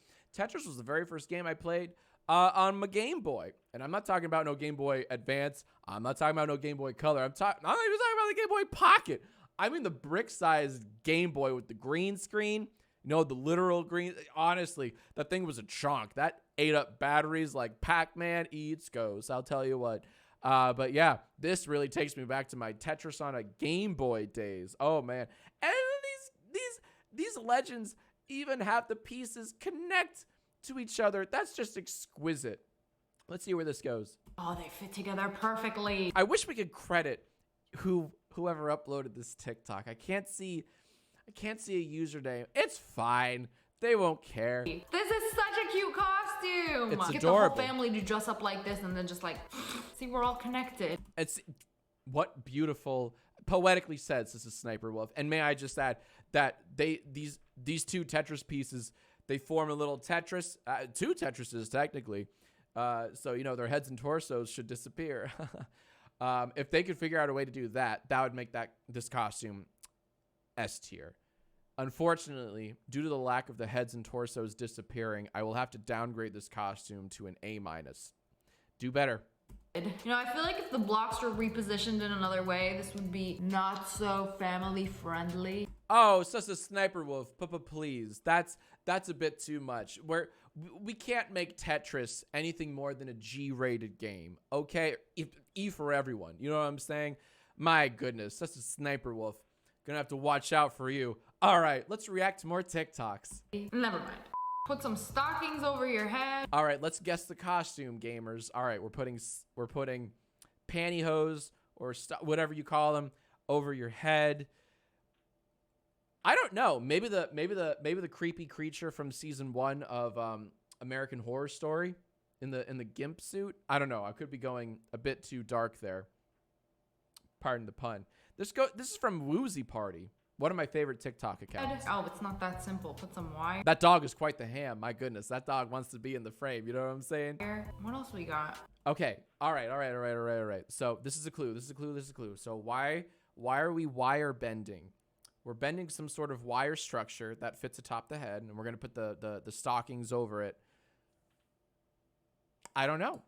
was the very first game I played on my Game Boy, and I'm not talking about no Game Boy Advance. I'm not talking about no Game Boy Color. I'm not even talking about the Game Boy Pocket. I mean the brick-sized Game Boy with the green screen. You know, the literal green. Honestly, that thing was a chunk. That ate up batteries like Pac-Man eats ghosts. I'll tell you what. But yeah, this really takes me back to my Tetris on a Game Boy days. Oh man. And these legends even have the pieces connect to each other. That's just exquisite. Let's see where this goes.
Oh, they fit together perfectly.
I wish we could credit whoever uploaded this TikTok. I can't see a username. It's fine. They won't care.
This is such a cute costume.
It's
Get
adorable.
the whole family to dress up like this and then just like, see, we're all connected.
It's what beautiful, poetically says this is Sniper Wolf. And may I just add that these two Tetris pieces, they form a little Tetris, two Tetrises technically. So, you know, their heads and torsos should disappear. If they could figure out a way to do that, that would make this costume S tier. Unfortunately, due to the lack of the heads and torsos disappearing, I will have to downgrade this costume to an A-. Do better.
You know, I feel like if the blocks were repositioned in another way, this would be not so family friendly.
Oh, it's just a Sniper Wolf. Please. That's a bit too much. We can't make Tetris anything more than a G-rated game. Okay? E for everyone. You know what I'm saying? My goodness. That's a Sniper Wolf. Gonna have to watch out for you. All right, let's react to more TikToks.
Never mind. Put some stockings over your head.
All right, let's guess the costume, gamers. All right, we're putting pantyhose or whatever you call them over your head. I don't know. Maybe the creepy creature from season 1 of American Horror Story in the gimp suit. I don't know. I could be going a bit too dark there. Pardon the pun. This is from Woozy Party. One of my favorite TikTok accounts.
Oh, it's not that simple. Put some wire.
That dog is quite the ham. My goodness, that dog wants to be in the frame. You know what I'm saying?
What else we got?
Okay. All right. So this is a clue. So why are we wire bending? We're bending some sort of wire structure that fits atop the head, and we're gonna put the stockings over it. I don't know.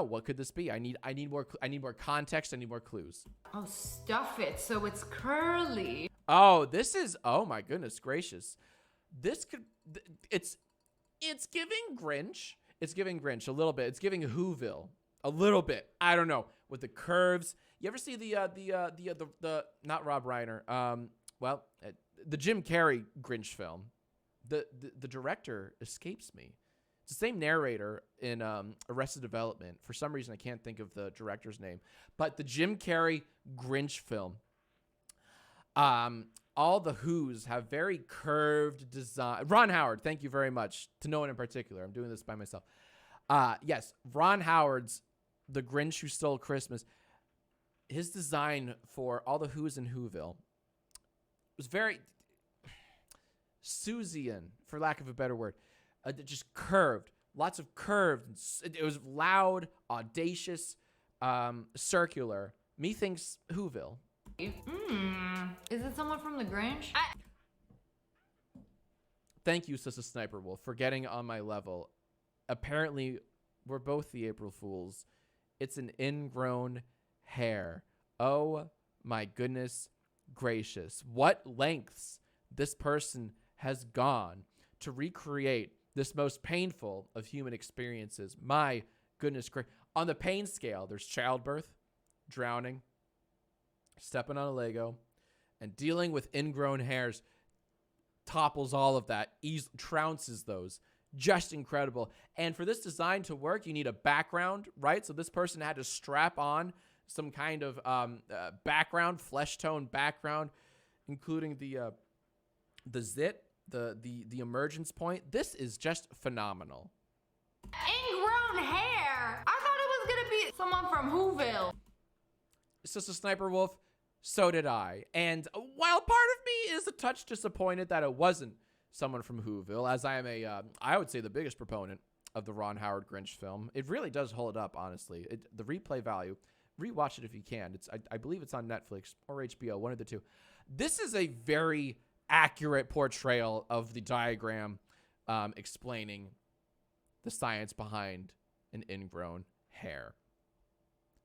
What could this be? I need more context. I need more clues.
Oh, stuff it so it's curly.
Oh, this is, oh my goodness gracious. It's giving Grinch. It's giving Grinch a little bit. It's giving Whoville a little bit. I don't know. With the curves. You ever see the not Rob Reiner. The Jim Carrey Grinch film. The director escapes me. It's the same narrator in Arrested Development. For some reason, I can't think of the director's name. But the Jim Carrey Grinch film. all the Who's have very curved design. Ron Howard, thank you very much. To no one in particular. I'm doing this by myself. Yes, Ron Howard's The Grinch Who Stole Christmas. His design for all the Who's in Whoville was very Susian, for lack of a better word. Just curved. Lots of curved. It was loud, audacious, circular. Methinks Whoville.
Is it someone from The Grinch?
Thank you, Sister Sniper Wolf, for getting on my level. Apparently, we're both the April Fools. It's an ingrown hair. Oh my goodness gracious. What lengths this person has gone to recreate this most painful of human experiences. My goodness gracious. On the pain scale, there's childbirth, drowning, stepping on a Lego, and dealing with ingrown hairs topples all of that, trounces those. Just incredible. And for this design to work, you need a background, right? So this person had to strap on some kind of background, flesh tone background, including the zit, the emergence point. This is just phenomenal.
Ingrown hair? I thought it was gonna be someone from Whoville.
Sister Sniper Wolf, so did I. And while part of me is a touch disappointed that it wasn't someone from Whoville, as I am I would say the biggest proponent of the Ron Howard Grinch film. It really does hold up, honestly. The replay value, rewatch it if you can. I believe it's on Netflix or HBO, one of the two. This is a very accurate portrayal of the diagram explaining the science behind an ingrown hair.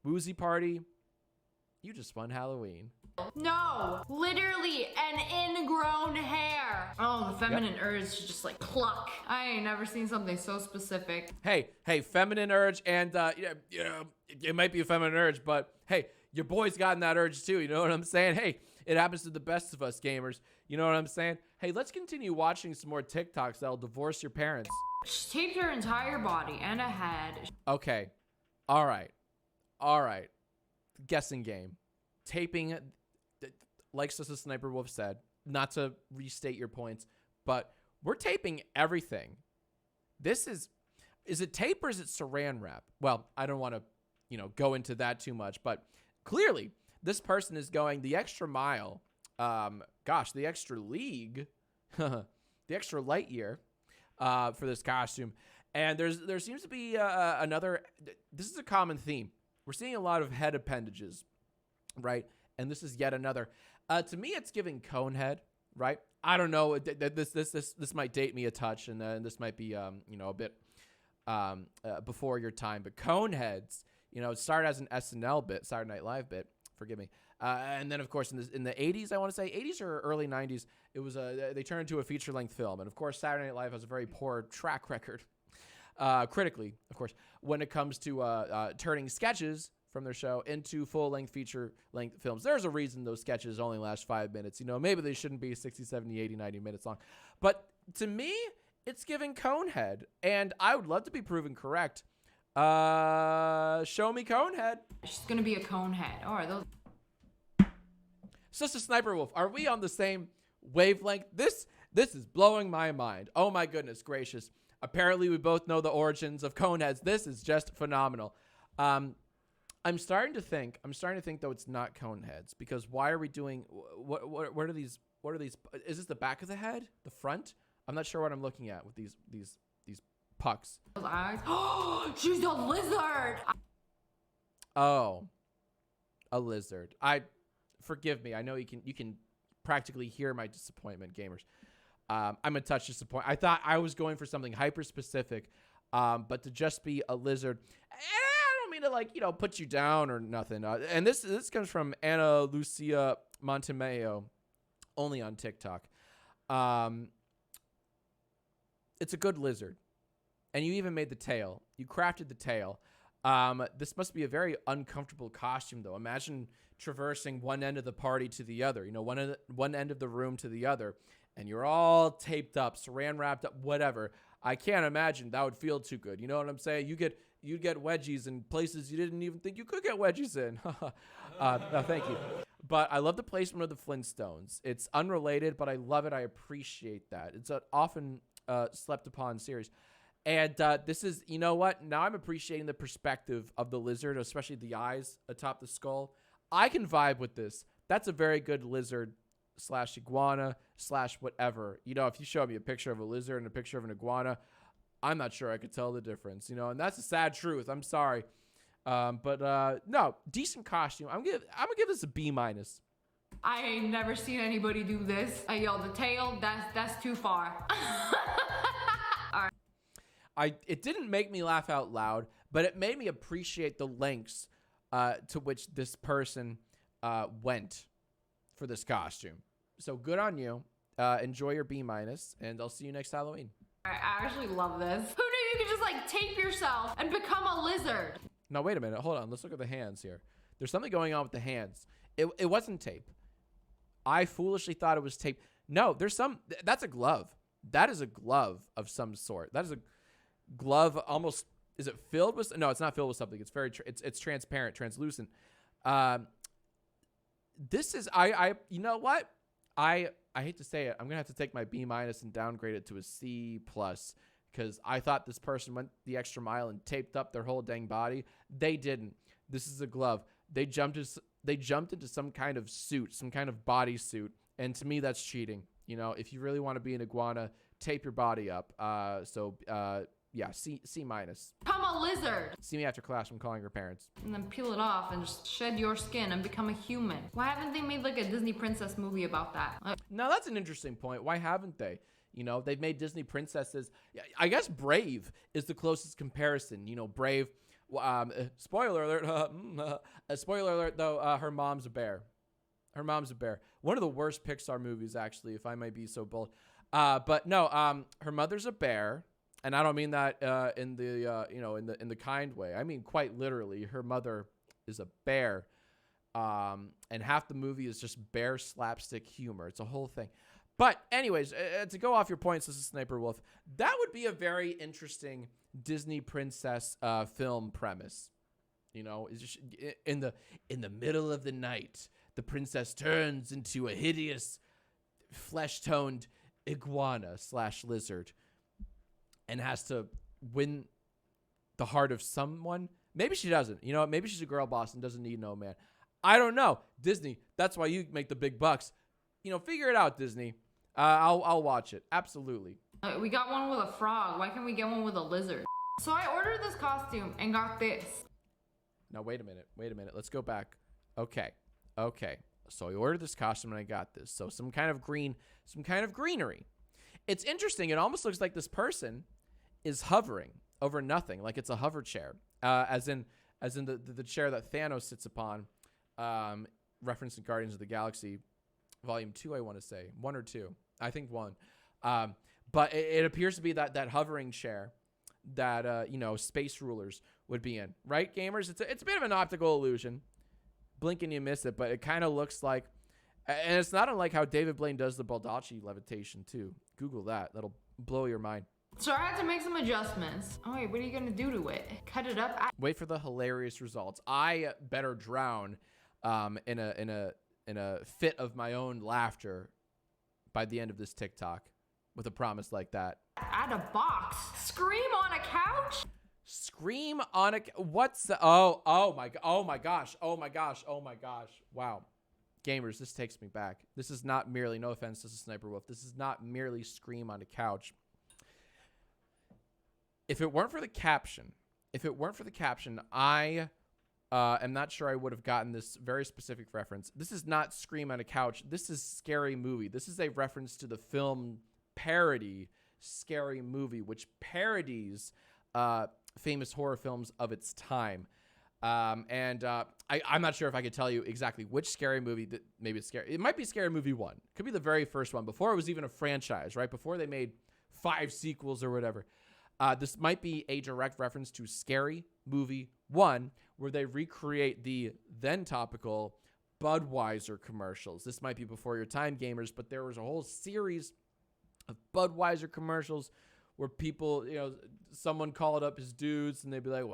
Woozy Party, you just won Halloween.
No, literally an ingrown hair. Oh, the feminine urge to just like cluck. I ain't never seen something so specific.
Hey, feminine urge, and it might be a feminine urge, but hey, your boy's gotten that urge too. You know what I'm saying? Hey, it happens to the best of us gamers. You know what I'm saying? Hey, let's continue watching some more TikToks that'll divorce your parents.
She taped her entire body and a head.
Okay. All right. Guessing game. Taping, like Sister Sniper Wolf said, not to restate your points, but we're taping everything. This is it tape or is it saran wrap? Well, I don't want to, go into that too much, but clearly this person is going the extra mile, the extra league, the extra light year for this costume. And there seems to be this is a common theme. We're seeing a lot of head appendages, right? And this is yet another. To me, it's giving Conehead, right? I don't know. This might date me a touch, and this might be a bit before your time. But Coneheads, it started as an SNL bit, Saturday Night Live bit. Forgive me. And then, of course, in the 80s, I want to say 80s or early 90s, it was they turned into a feature-length film. And of course, Saturday Night Live has a very poor track record, critically, of course, when it comes to turning sketches from their show into full-length, feature-length films. There's a reason those sketches only last 5 minutes. Maybe they shouldn't be 60, 70, 80, 90 minutes long. But to me, it's giving Conehead. And I would love to be proven correct. Show me Conehead.
She's going to be a Conehead. All right, those...
Sister Sniper Wolf, are we on the same wavelength? This is blowing my mind. Oh, my goodness gracious. Apparently, we both know the origins of Coneheads. This is just phenomenal. I'm starting to think though it's not Coneheads, because why are we doing what are these is this the back of the head, the front? I'm not sure what I'm looking at with these pucks.
Eyes. Oh, she's a lizard.
Oh, a lizard. Forgive me. I know you can practically hear my disappointment, gamers. I'm a touch disappointed. I thought I was going for something hyper specific, but to just be a lizard. To put you down or nothing. And this comes from Ana Lucia Montemeo, only on TikTok. It's a good lizard. And you even made the tail. You crafted the tail. This must be a very uncomfortable costume, though. Imagine traversing one end of the party to the other, one end of the room to the other, and you're all taped up, saran wrapped up, whatever. I can't imagine that would feel too good. You know what I'm saying? You'd get wedgies in places you didn't even think you could get wedgies in. No, thank you. But I love the placement of the Flintstones. It's unrelated, but I love it. I appreciate that. It's an often slept upon series. And this is, you know what? Now I'm appreciating the perspective of the lizard, especially the eyes atop the skull. I can vibe with this. That's a very good lizard / iguana / whatever. You know, if you show me a picture of a lizard and a picture of an iguana, I'm not sure I could tell the difference, you know, and that's the sad truth. I'm sorry. But no, decent costume. I'm gonna give this a B-.
I ain't never seen anybody do this. Yo, the tail, that's too far.
It didn't make me laugh out loud, but it made me appreciate the lengths to which this person went for this costume. So good on you. Enjoy your B-, and I'll see you next Halloween.
I actually love this. Who knew you could just like tape yourself and become a lizard?
Now, wait a minute. Hold on. Let's look at the hands here. There's something going on with the hands. It wasn't tape. I foolishly thought it was tape. No, there's some. That's a glove. That is a glove of some sort. That is a glove almost. Is it filled with? No, it's not filled with something. It's very. It's transparent, translucent. This is. You know what? I hate to say it. I'm gonna have to take my B- and downgrade it to a C+. Because I thought this person went the extra mile and taped up their whole dang body. They didn't. This is a glove. They jumped into some kind of suit, some kind of body suit. And to me, that's cheating. You know, if you really want to be an iguana, tape your body up. Yeah, C-.
Become a lizard.
See me after class. I'm calling your parents.
And then peel it off and just shed your skin and become a human. Why haven't they made like a Disney princess movie about that?
No, that's an interesting point. Why haven't they? You know, they've made Disney princesses. I guess Brave is the closest comparison. You know, Brave. Spoiler alert. Spoiler alert, though. Her mom's a bear. Her mom's a bear. One of the worst Pixar movies, actually, if I may be so bold. But no, her mother's a bear, and I don't mean that in the kind way. I mean quite literally. Her mother is a bear, and half the movie is just bear slapstick humor. It's a whole thing. But anyways, to go off your points, this is Sniper Wolf. That would be a very interesting Disney princess film premise. You know, it's just in the middle of the night, the princess turns into a hideous, flesh-toned iguana / lizard, and has to win the heart of someone. Maybe she doesn't. You know, maybe she's a girl boss and doesn't need no man. I don't know. Disney, that's why you make the big bucks. You know, figure it out, Disney. I'll watch it. Absolutely.
We got one with a frog. Why can't we get one with a lizard? So I ordered this costume and got this.
Now, wait a minute. Let's go back. Okay. So I ordered this costume and I got this. So some kind of greenery. It's interesting. It almost looks like this person is hovering over nothing. Like it's a hover chair. As in the chair that Thanos sits upon. Referencing Guardians of the Galaxy Volume 2, I want to say. 1 or 2. I think 1. But it appears to be that hovering chair that, space rulers would be in. Right, gamers? It's a bit of an optical illusion. Blink and you miss it, but it kind of looks like... And it's not unlike how David Blaine does the Baldacci levitation, too. Google that. That'll blow your mind.
So I had to make some adjustments. Oh, wait, what are you going to do to it? Cut it up?
Wait for the hilarious results. I better drown in a fit of my own laughter by the end of this TikTok with a promise like that.
Add a box. Scream on a couch?
Scream on a... What's the... Oh my gosh. Wow. Gamers, this takes me back. This is not merely... No offense, this is Sniper Wolf. This is not merely scream on a couch. If it weren't for the caption, I... I'm not sure I would have gotten this very specific reference. This is not Scream on a Couch. This is Scary Movie. This is a reference to the film parody Scary Movie, which parodies famous horror films of its time. I'm not sure if I could tell you exactly which Scary Movie. Maybe it's Scary. It might be Scary Movie 1. Could be the very first one, before it was even a franchise, right? Before they made 5 sequels or whatever. This might be a direct reference to Scary Movie 1, where they recreate the then topical Budweiser commercials. This might be before your time, gamers, but there was a whole series of Budweiser commercials where people, someone called up his dudes and they'd be like,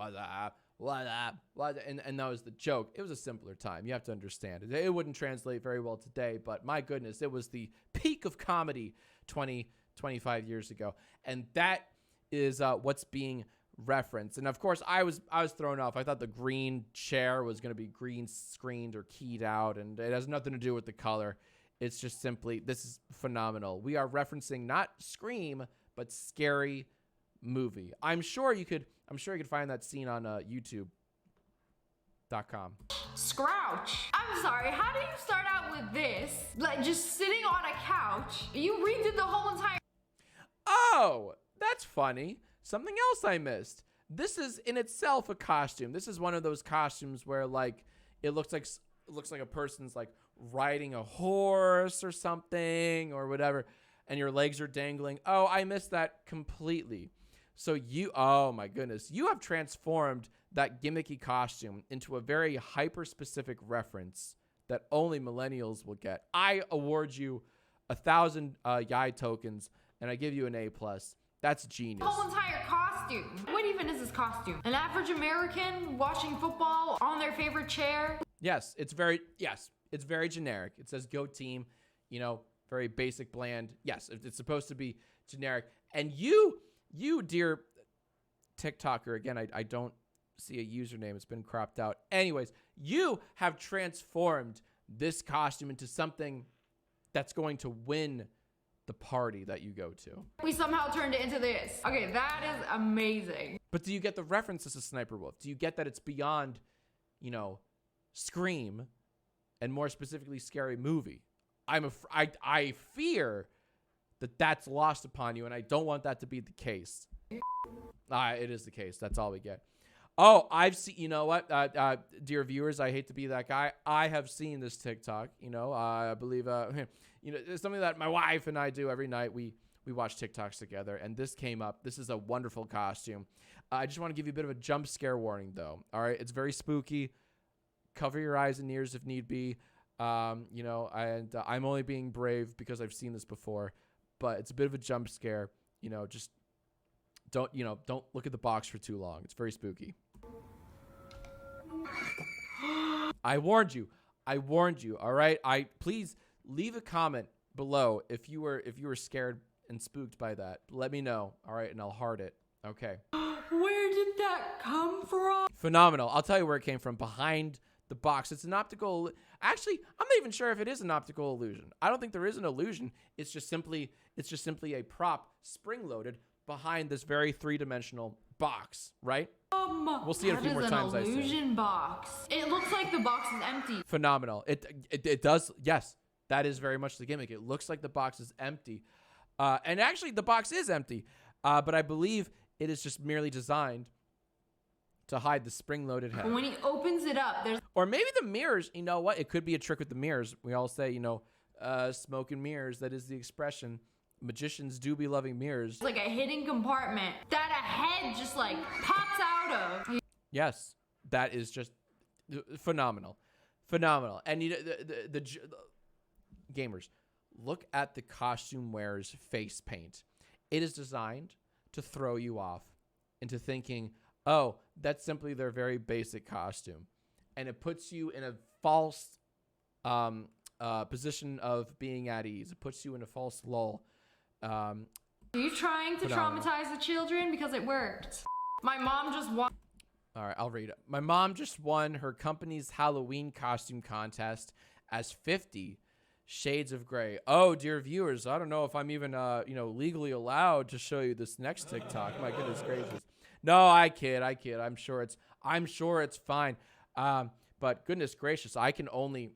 what up? What? And that was the joke. It was a simpler time. You have to understand. It wouldn't translate very well today, but my goodness, it was the peak of comedy 25 years ago. And that is what's being referenced. And of course, I was thrown off. I thought the green chair was going to be green screened or keyed out, and it has nothing to do with the color. It's just simply, this is phenomenal. We are referencing not Scream, but Scary Movie. I'm sure you could find that scene on YouTube.com.
Scrouch. I'm sorry, how do you start out with this? Like just sitting on a couch. You redid the whole entire.
Oh, that's funny. Something else I missed. This is in itself a costume. This is one of those costumes where like it looks like a person's like riding a horse or something or whatever, and your legs are dangling. Oh, I missed that completely. So oh my goodness, you have transformed that gimmicky costume into a very hyper-specific reference that only millennials will get. I award you 1,000 Yai tokens, and I give you an A+. That's genius.
Whole entire costume. What even is this costume? An average American watching football on their favorite chair?
Yes, it's very generic. It says go team, very basic, bland. Yes, it's supposed to be generic. And you dear TikToker, again, I don't see a username. It's been cropped out. Anyways, you have transformed this costume into something that's going to win the party that you go to.
We somehow turned it into this. Okay, that is amazing.
But do you get the references to Sniper Wolf? Do you get that it's beyond, Scream, and more specifically Scary Movie? I fear that that's lost upon you, and I don't want that to be the case. It is the case. That's all we get. Oh, I've seen, you know what, dear viewers, I hate to be that guy. I have seen this TikTok, I believe, it's something that my wife and I do every night. We watch TikToks together, and this came up. This is a wonderful costume. I just want to give you a bit of a jump scare warning, though. All right, it's very spooky. Cover your eyes and ears if need be. And I'm only being brave because I've seen this before, but it's a bit of a jump scare. Just don't look at the box for too long. It's very spooky. I warned you. All right. Please leave a comment below if you were scared and spooked by that. Let me know. All right, and I'll heart it. Okay.
Where did that come from?
Phenomenal. I'll tell you where it came from. Behind the box. It's an optical. Actually, I'm not even sure if it is an optical illusion. I don't think there is an illusion. It's just simply a prop spring-loaded behind this very three-dimensional box, right? We'll see it a few more times.
That is an illusion box. It looks like the box is empty.
Phenomenal. It does. Yes, that is very much the gimmick. It looks like the box is empty, and actually the box is empty. But I believe it is just merely designed to hide the spring-loaded head.
When he opens it up, there's...
Or maybe the mirrors, you know what? It could be a trick with the mirrors. We all say, smoke and mirrors. That is the expression. Magicians do be loving mirrors.
It's like a hidden compartment that a head just like pops out of.
Yes, that is just phenomenal. Phenomenal. And the gamers, look at the costume wearer's face paint. It is designed to throw you off into thinking, oh, that's simply their very basic costume. And it puts you in a false position of being at ease. It puts you in a false lull.
Are you trying to traumatize the children? Because it worked. My mom just won.
All right, I'll read it. My mom just won her company's Halloween costume contest as 50 Shades of Grey. Oh, dear viewers, I don't know if I'm even, legally allowed to show you this next TikTok. My goodness gracious. No, I kid. I'm sure it's fine. But goodness gracious, I can only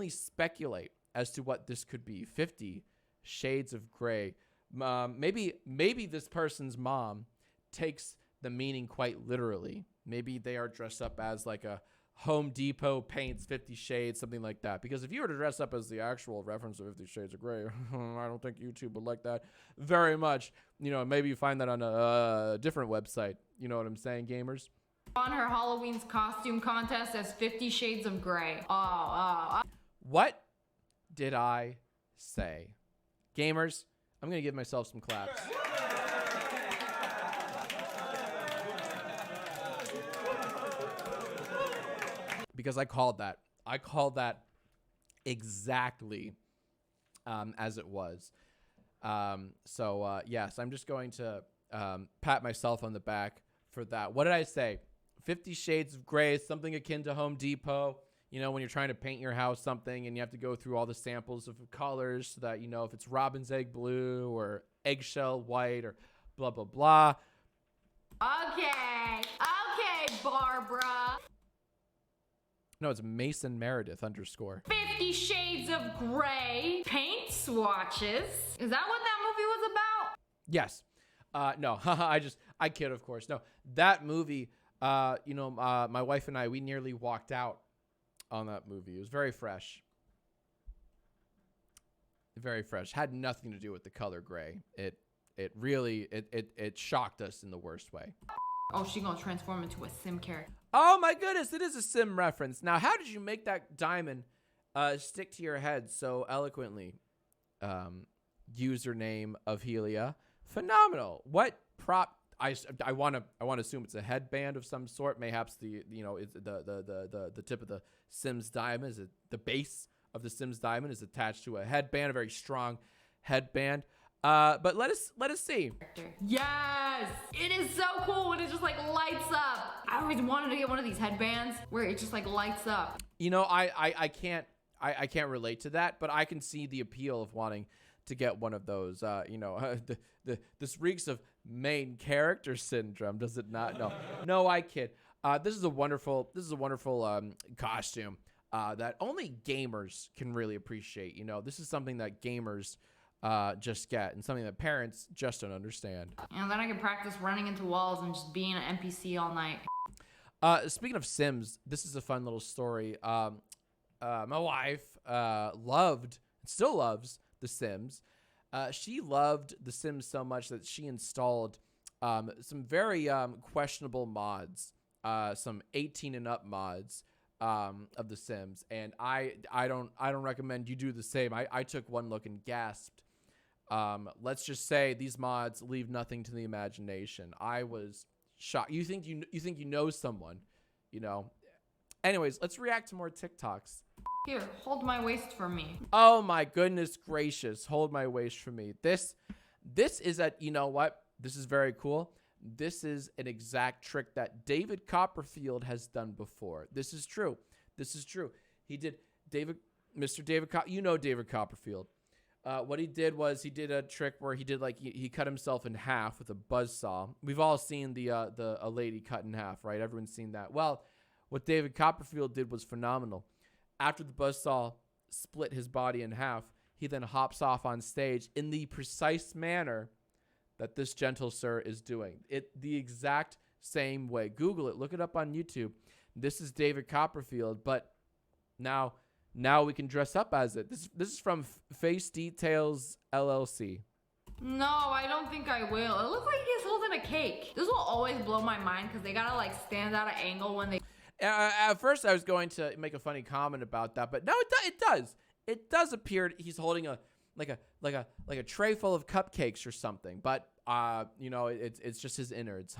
speculate as to what this could be. 50 Shades of Grey. Maybe this person's mom takes the meaning quite literally. Maybe they are dressed up as like a Home Depot paints 50 Shades, something like that. Because if you were to dress up as the actual reference of 50 Shades of Grey, I don't think YouTube would like that very much. Maybe you find that on a different website. You know what I'm saying, gamers?
On her Halloween's costume contest as 50 Shades of Grey.
What did I say? Gamers, I'm going to give myself some claps. because I called that. I called that exactly as it was. Yes, I'm just going to pat myself on the back for that. What did I say? 50 Shades of Grey is something akin to Home Depot. You know, when you're trying to paint your house something and you have to go through all the samples of colors so that you know if it's robin's egg blue or eggshell white or blah, blah, blah.
Okay, Barbara.
No, it's Mason Meredith _.
50 Shades of Grey paint swatches. Is that what that movie was about?
Yes. No, I kid, of course. No, that movie, my wife and I, we nearly walked out on that movie. It was very fresh. Very fresh. Had nothing to do with the color gray. It really shocked us in the worst way.
Oh, she gonna transform into a sim character.
Oh my goodness, it is a sim reference. Now, how did you make that diamond stick to your head so eloquently? Username of Helia. Phenomenal. What prop? I want to assume it's a headband of some sort. Mayhaps it's the tip of the Sims diamond is the base of the Sims diamond is attached to a headband, a very strong headband. But let us see.
Yes, it is so cool when it just like lights up. I always wanted to get one of these headbands where it just like lights up.
You know, I can't relate to that, but I can see the appeal of wanting to get one of those. This reeks of main character syndrome, does it not? No, I kid. This is a wonderful costume that only gamers can really appreciate. You know, this is something that gamers just get, and something that parents just don't understand.
And then I can practice running into walls and just being an NPC all night.
Speaking of Sims, this is a fun little story. My wife still loves The Sims. She loved The Sims so much that she installed some very questionable mods, some 18 and up mods of The Sims, and I don't recommend you do the same. I took one look and gasped. Let's just say these mods leave nothing to the imagination. I was shocked. You think you know someone, you know. Anyways, let's react to more TikToks.
Here, hold my waist for me.
Oh my goodness gracious, hold my waist for me. This is you know what? This is very cool. This is an exact trick that David Copperfield has done before. This is true. He did Mr. David you know David Copperfield. What he did was he did a trick where he did he cut himself in half with a buzzsaw. We've all seen a lady cut in half, right? Everyone's seen that. Well, what David Copperfield did was phenomenal. After the buzzsaw split his body in half, he then hops off on stage in the precise manner that this gentle sir is doing. It the exact same way. Google it. Look it up on YouTube. This is David Copperfield, but now we can dress up as it. This is from Face Details LLC.
No, I don't think I will. It looks like he's holding a cake. This will always blow my mind because they gotta stand at an angle when they...
At first, I was going to make a funny comment about that, but no, it does. It does appear he's holding a tray full of cupcakes or something. But it's just his innards.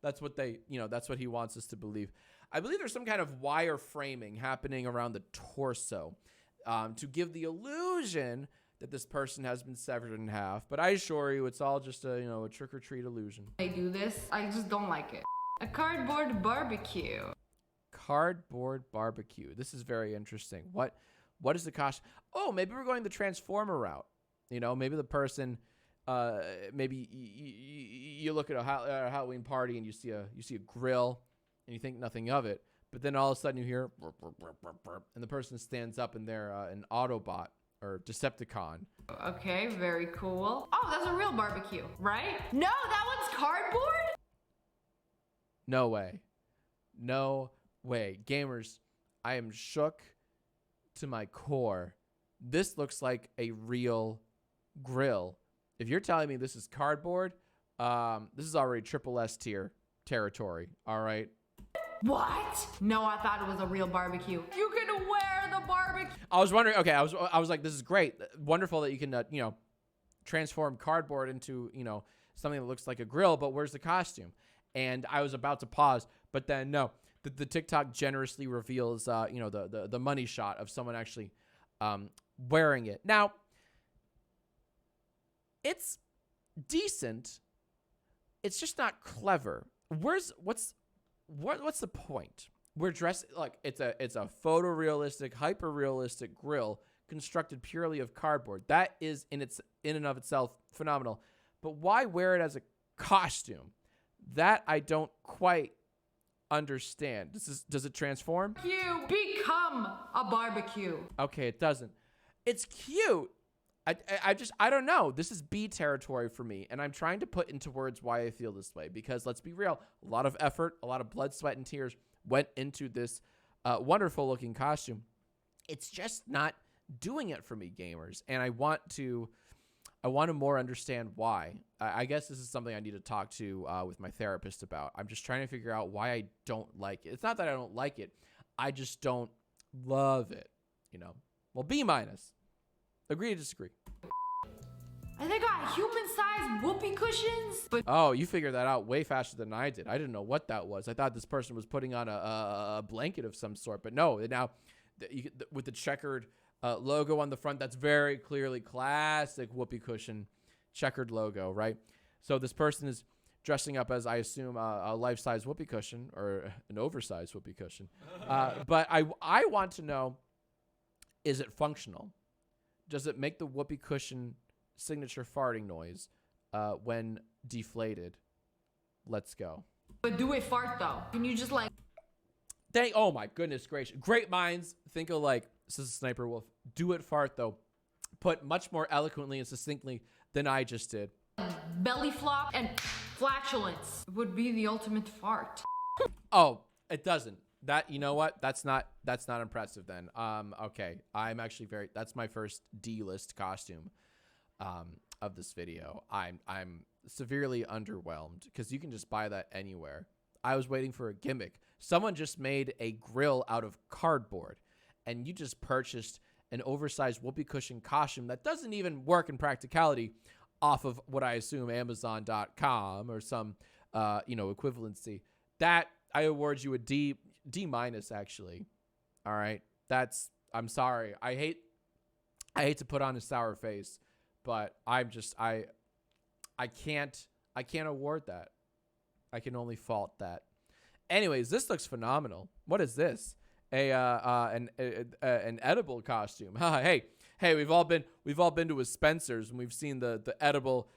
that's what that's what he wants us to believe. I believe there's some kind of wire framing happening around the torso to give the illusion that this person has been severed in half. But I assure you, it's all just a trick or treat illusion.
They do this. I just don't like it. A cardboard barbecue.
Cardboard barbecue. This is very interesting. What is the cost? Oh, maybe we're going the Transformer route. Maybe the person, maybe you look at a Halloween party and you see a grill and you think nothing of it, but then all of a sudden you hear burp, burp, burp, burp, burp, and the person stands up and they're an Autobot or Decepticon.
Okay, very cool. Oh, that's a real barbecue, right? No, that one's cardboard?
No way. No way. Gamers, I am shook to my core. This looks like a real grill. If you're telling me this is cardboard, this is already triple S tier territory. All right.
What? No, I thought it was a real barbecue. You can wear the barbecue.
I was wondering. Okay, I was like, this is great, wonderful that you can transform cardboard into something that looks like a grill. But where's the costume? And I was about to pause, but then no. the TikTok generously reveals, you know, the money shot of someone actually wearing it. Now, it's decent. It's just not clever. What's the point? We're dressed like it's a photorealistic, hyper-realistic grill constructed purely of cardboard. That is in and of itself phenomenal. But why wear it as a costume? That I don't quite understand. Does it transform?
You become a barbecue.
Okay, it doesn't. It's cute. I don't know. This is B territory for me, and I'm trying to put into words why I feel this way, because let's be real, a lot of effort, a lot of blood, sweat, and tears went into this wonderful looking costume. It's just not doing it for me, gamers, and I want to more understand why. I guess this is something I need to talk to with my therapist about. I'm just trying to figure out why I don't like it. It's not that I don't like it. I just don't love it, you know. Well, B minus. Agree to disagree.
And they got human-sized whoopee cushions. But
oh, you figured that out way faster than I did. I didn't know what that was. I thought this person was putting on a blanket of some sort. But no, now with the checkered logo on the front, that's very clearly classic whoopee cushion checkered logo, right? So this person is dressing up as, I assume, a life-size whoopee cushion or an oversized whoopee cushion. But I want to know, is it functional? Does it make the whoopee cushion signature farting noise when deflated? Let's go.
But do it fart though. Can you just like...
Oh my goodness gracious. Great minds think alike. This is Sniper Wolf. Do it fart though. Put much more eloquently and succinctly than I just did.
Belly flop and flatulence would be the ultimate fart.
Oh, it doesn't. That, you know what? That's not impressive then. Okay. I'm actually that's my first D-list costume of this video. I'm severely underwhelmed because you can just buy that anywhere. I was waiting for a gimmick. Someone just made a grill out of cardboard and you just purchased an oversized whoopee cushion costume that doesn't even work in practicality off of what I assume Amazon.com or some you know, equivalency. That I award you a D minus actually. All right. I'm sorry. I hate to put on a sour face, but I can't award that. I can only fault that. Anyways, this looks phenomenal. What is this? An edible costume. hey, we've all been to a Spencer's and we've seen the edible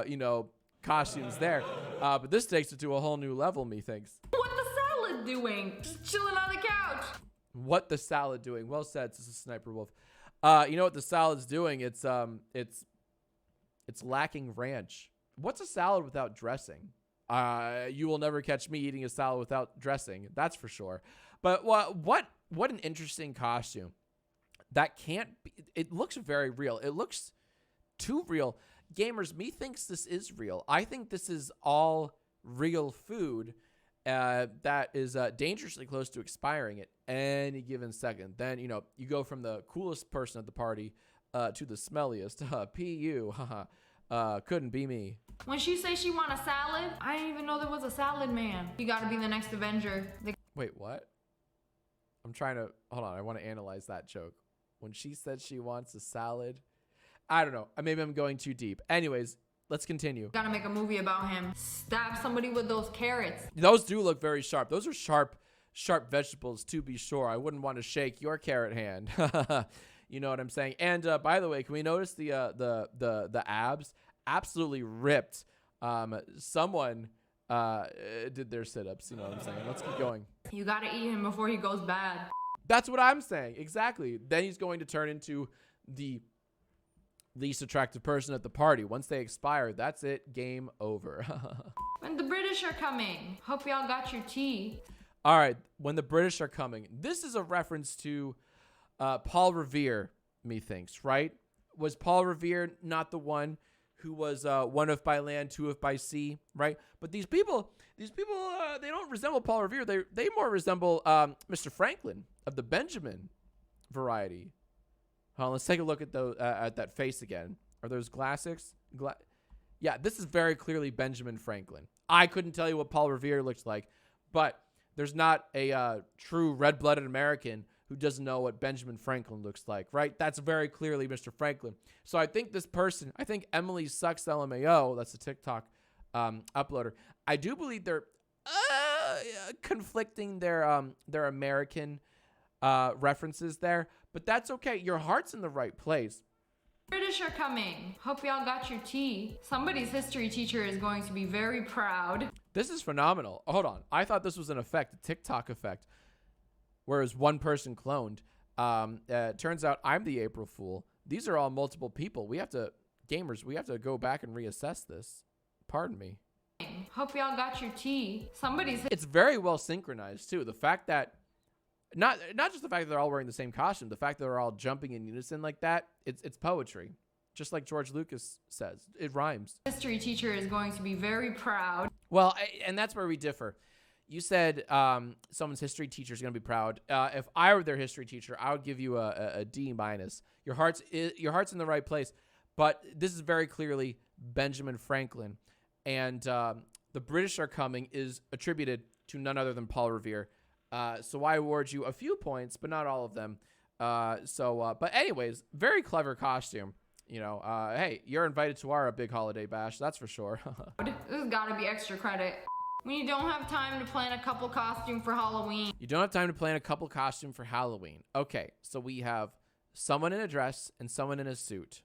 you know, costumes there. But this takes it to a whole new level, methinks.
What the salad doing? Just chilling on the couch.
What the salad doing? Well said. This is Sniper Wolf. You know what the salad's doing? It's lacking ranch. What's a salad without dressing? You will never catch me eating a salad without dressing. That's for sure. But what an interesting costume. That can't be. It looks very real. It looks too real. Gamers, methinks this is real. I think this is all real food that is dangerously close to expiring at any given second. Then, you know, you go from the coolest person at the party to the smelliest. P.U. Couldn't be me.
When she say she want a salad, I didn't even know there was a salad man. You gotta be the next Avenger.
Wait, what? I'm trying to, hold on, I want to analyze that joke. When she said she wants a salad, I don't know. Maybe I'm going too deep. Anyways, let's continue.
Gotta make a movie about him. Stab somebody with those carrots.
Those do look very sharp. Those are sharp vegetables, to be sure. I wouldn't want to shake your carrot hand. You know what I'm saying? And by the way, can we notice the abs? Absolutely ripped. Someone did their sit-ups. You know what I'm saying? Let's keep going.
You gotta eat him before he goes bad.
That's what I'm saying. Exactly. Then he's going to turn into the least attractive person at the party. Once they expire, that's it. Game over.
When the British are coming. Hope y'all got your tea.
All right. When the British are coming. This is a reference to Paul Revere, methinks, right? Was Paul Revere not the one who was one of by land, two of by sea, right? But these people, they don't resemble Paul Revere. They more resemble Mr. Franklin of the Benjamin variety. Let's take a look at that face again. Are those classics? Yeah, this is very clearly Benjamin Franklin. I couldn't tell you what Paul Revere looks like, but There's not a true red-blooded American who doesn't know what Benjamin Franklin looks like, right? That's very clearly Mr. Franklin. So I think this person, I think Emily Sucks LMAO, that's a TikTok uploader. I do believe they're conflicting their American references there, but that's okay. Your heart's in the right place.
British are coming. Hope y'all got your tea. Somebody's history teacher is going to be very proud.
This is phenomenal. Hold on. I thought this was an effect, a TikTok effect, whereas one person cloned. Turns out I'm the April Fool. These are all multiple people. We have to go back and reassess this. Pardon me.
Hope y'all got your tea.
It's very well synchronized too. The fact that not just the fact that they're all wearing the same costume, the fact that they're all jumping in unison like that, it's poetry. Just like George Lucas says, it rhymes.
History teacher is going to be very proud.
Well, and that's where we differ. You said someone's history teacher is going to be proud. If I were their history teacher, I would give you a D minus. Your heart's in the right place, but this is very clearly Benjamin Franklin, and the British are coming is attributed to none other than Paul Revere. So I award you a few points, but not all of them. But anyways, very clever costume. You know, hey, you're invited to our big holiday bash. That's for sure.
This has got to be extra credit. When you don't have time to plan a couple costume for Halloween.
You don't have time to plan a couple costume for Halloween. Okay, so we have someone in a dress and someone in a suit.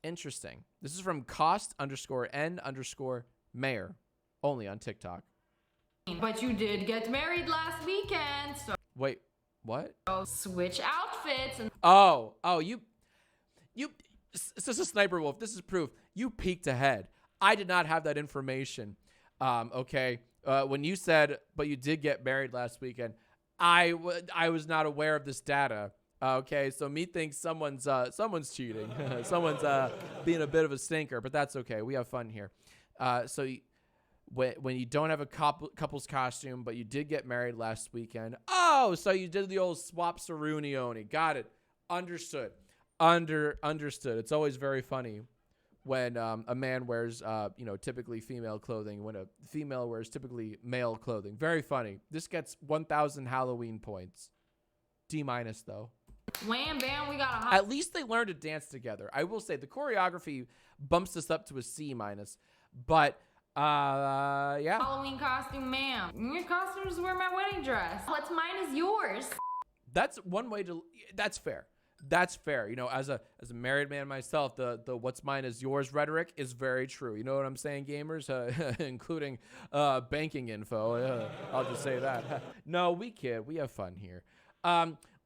Interesting. This is from cost_n_mayor, only on TikTok.
But you did get married last weekend, so.
Wait, what?
So switch outfits and.
You. This is a Sniper Wolf. This is proof. You peeked ahead. I did not have that information. Okay. When you said, but you did get married last weekend, I was not aware of this data. Okay, so me thinks someone's cheating. Someone's being a bit of a stinker, but that's okay. We have fun here. When you don't have a couple's costume, but you did get married last weekend. Oh, so you did the old swap ceremony. Got it. Understood. Understood. It's always very funny when a man wears, typically female clothing, when a female wears typically male clothing. Very funny. This gets 1,000 Halloween points. D minus though.
Wham bam, we got
At least they learned to dance together. I will say the choreography bumps us up to a C minus, but yeah.
Halloween costume, ma'am. Your costume is wear my wedding dress. What's mine is yours.
That's one way to. That's fair. That's fair. You know, as a married man myself, the what's mine is yours rhetoric is very true. You know what I'm saying, gamers? Including banking info. I'll just say that. No, we kid. We have fun here.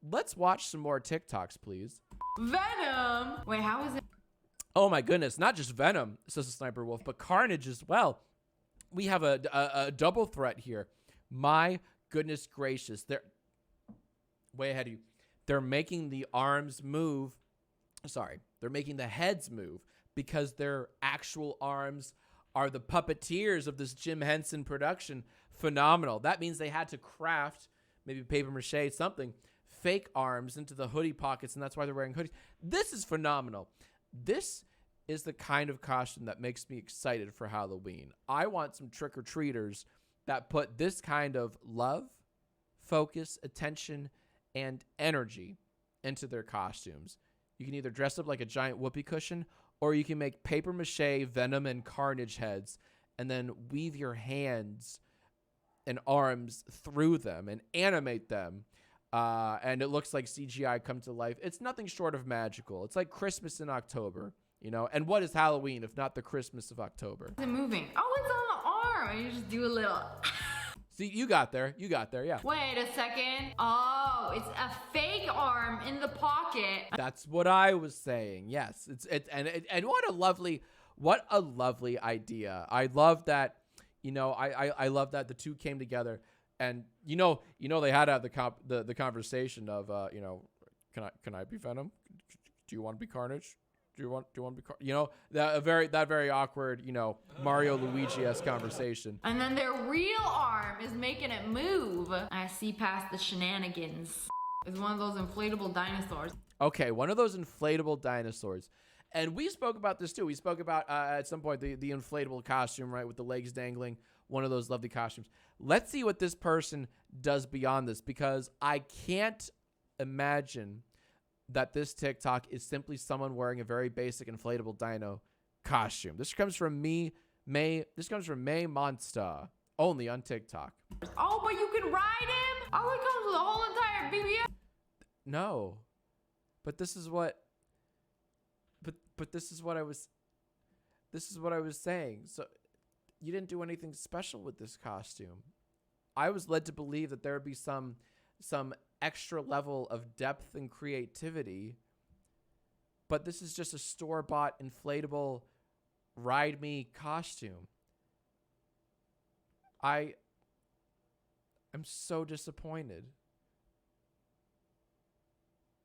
Let's watch some more TikToks, please.
Venom. Wait, how is it?
Oh my goodness, not just Venom, says the Sniper Wolf, but Carnage as well. We have a double threat here. My goodness gracious. They're way ahead of you. They're making the arms move. Sorry, they're making the heads move because their actual arms are the puppeteers of this Jim Henson production. Phenomenal. That means they had to craft, maybe paper mache, something, fake arms into the hoodie pockets, and that's why they're wearing hoodies. This is phenomenal. This is the kind of costume that makes me excited for Halloween. I want some trick-or-treaters that put this kind of love, focus, attention, and energy into their costumes. You can either dress up like a giant whoopee cushion, or you can make paper mache Venom and Carnage heads and then weave your hands and arms through them and animate them. And it looks like CGI come to life. It's nothing short of magical. It's like Christmas in October, you know? And what is Halloween if not the Christmas of October?
Is it moving? Oh, it's on the arm. You just do a little...
See, you got there, yeah.
Wait a second. Oh, it's a fake arm in the pocket.
That's what I was saying. Yes, and what a lovely idea. I love that. You know, I love that the two came together, and you know they had to have the conversation of can I be Venom? Do you want to be Carnage? Do you want to be that very awkward, Mario Luigi-esque conversation.
And then their real arm is making it move. I see past the shenanigans. It's one of those inflatable dinosaurs.
Okay, one of those inflatable dinosaurs. And we spoke about this too. We spoke about at some point the inflatable costume, right, with the legs dangling. one of those lovely costumes. Let's see what this person does beyond this, because I can't imagine that this TikTok is simply someone wearing a very basic inflatable dino costume. This comes from May Monster, only on TikTok.
Oh, but you can ride him? Oh, it comes with a whole entire BBS?
No. But this is what this is what I was saying. So you didn't do anything special with this costume. I was led to believe that there would be some extra level of depth and creativity, but this is just a store-bought inflatable ride me costume. I'm so disappointed.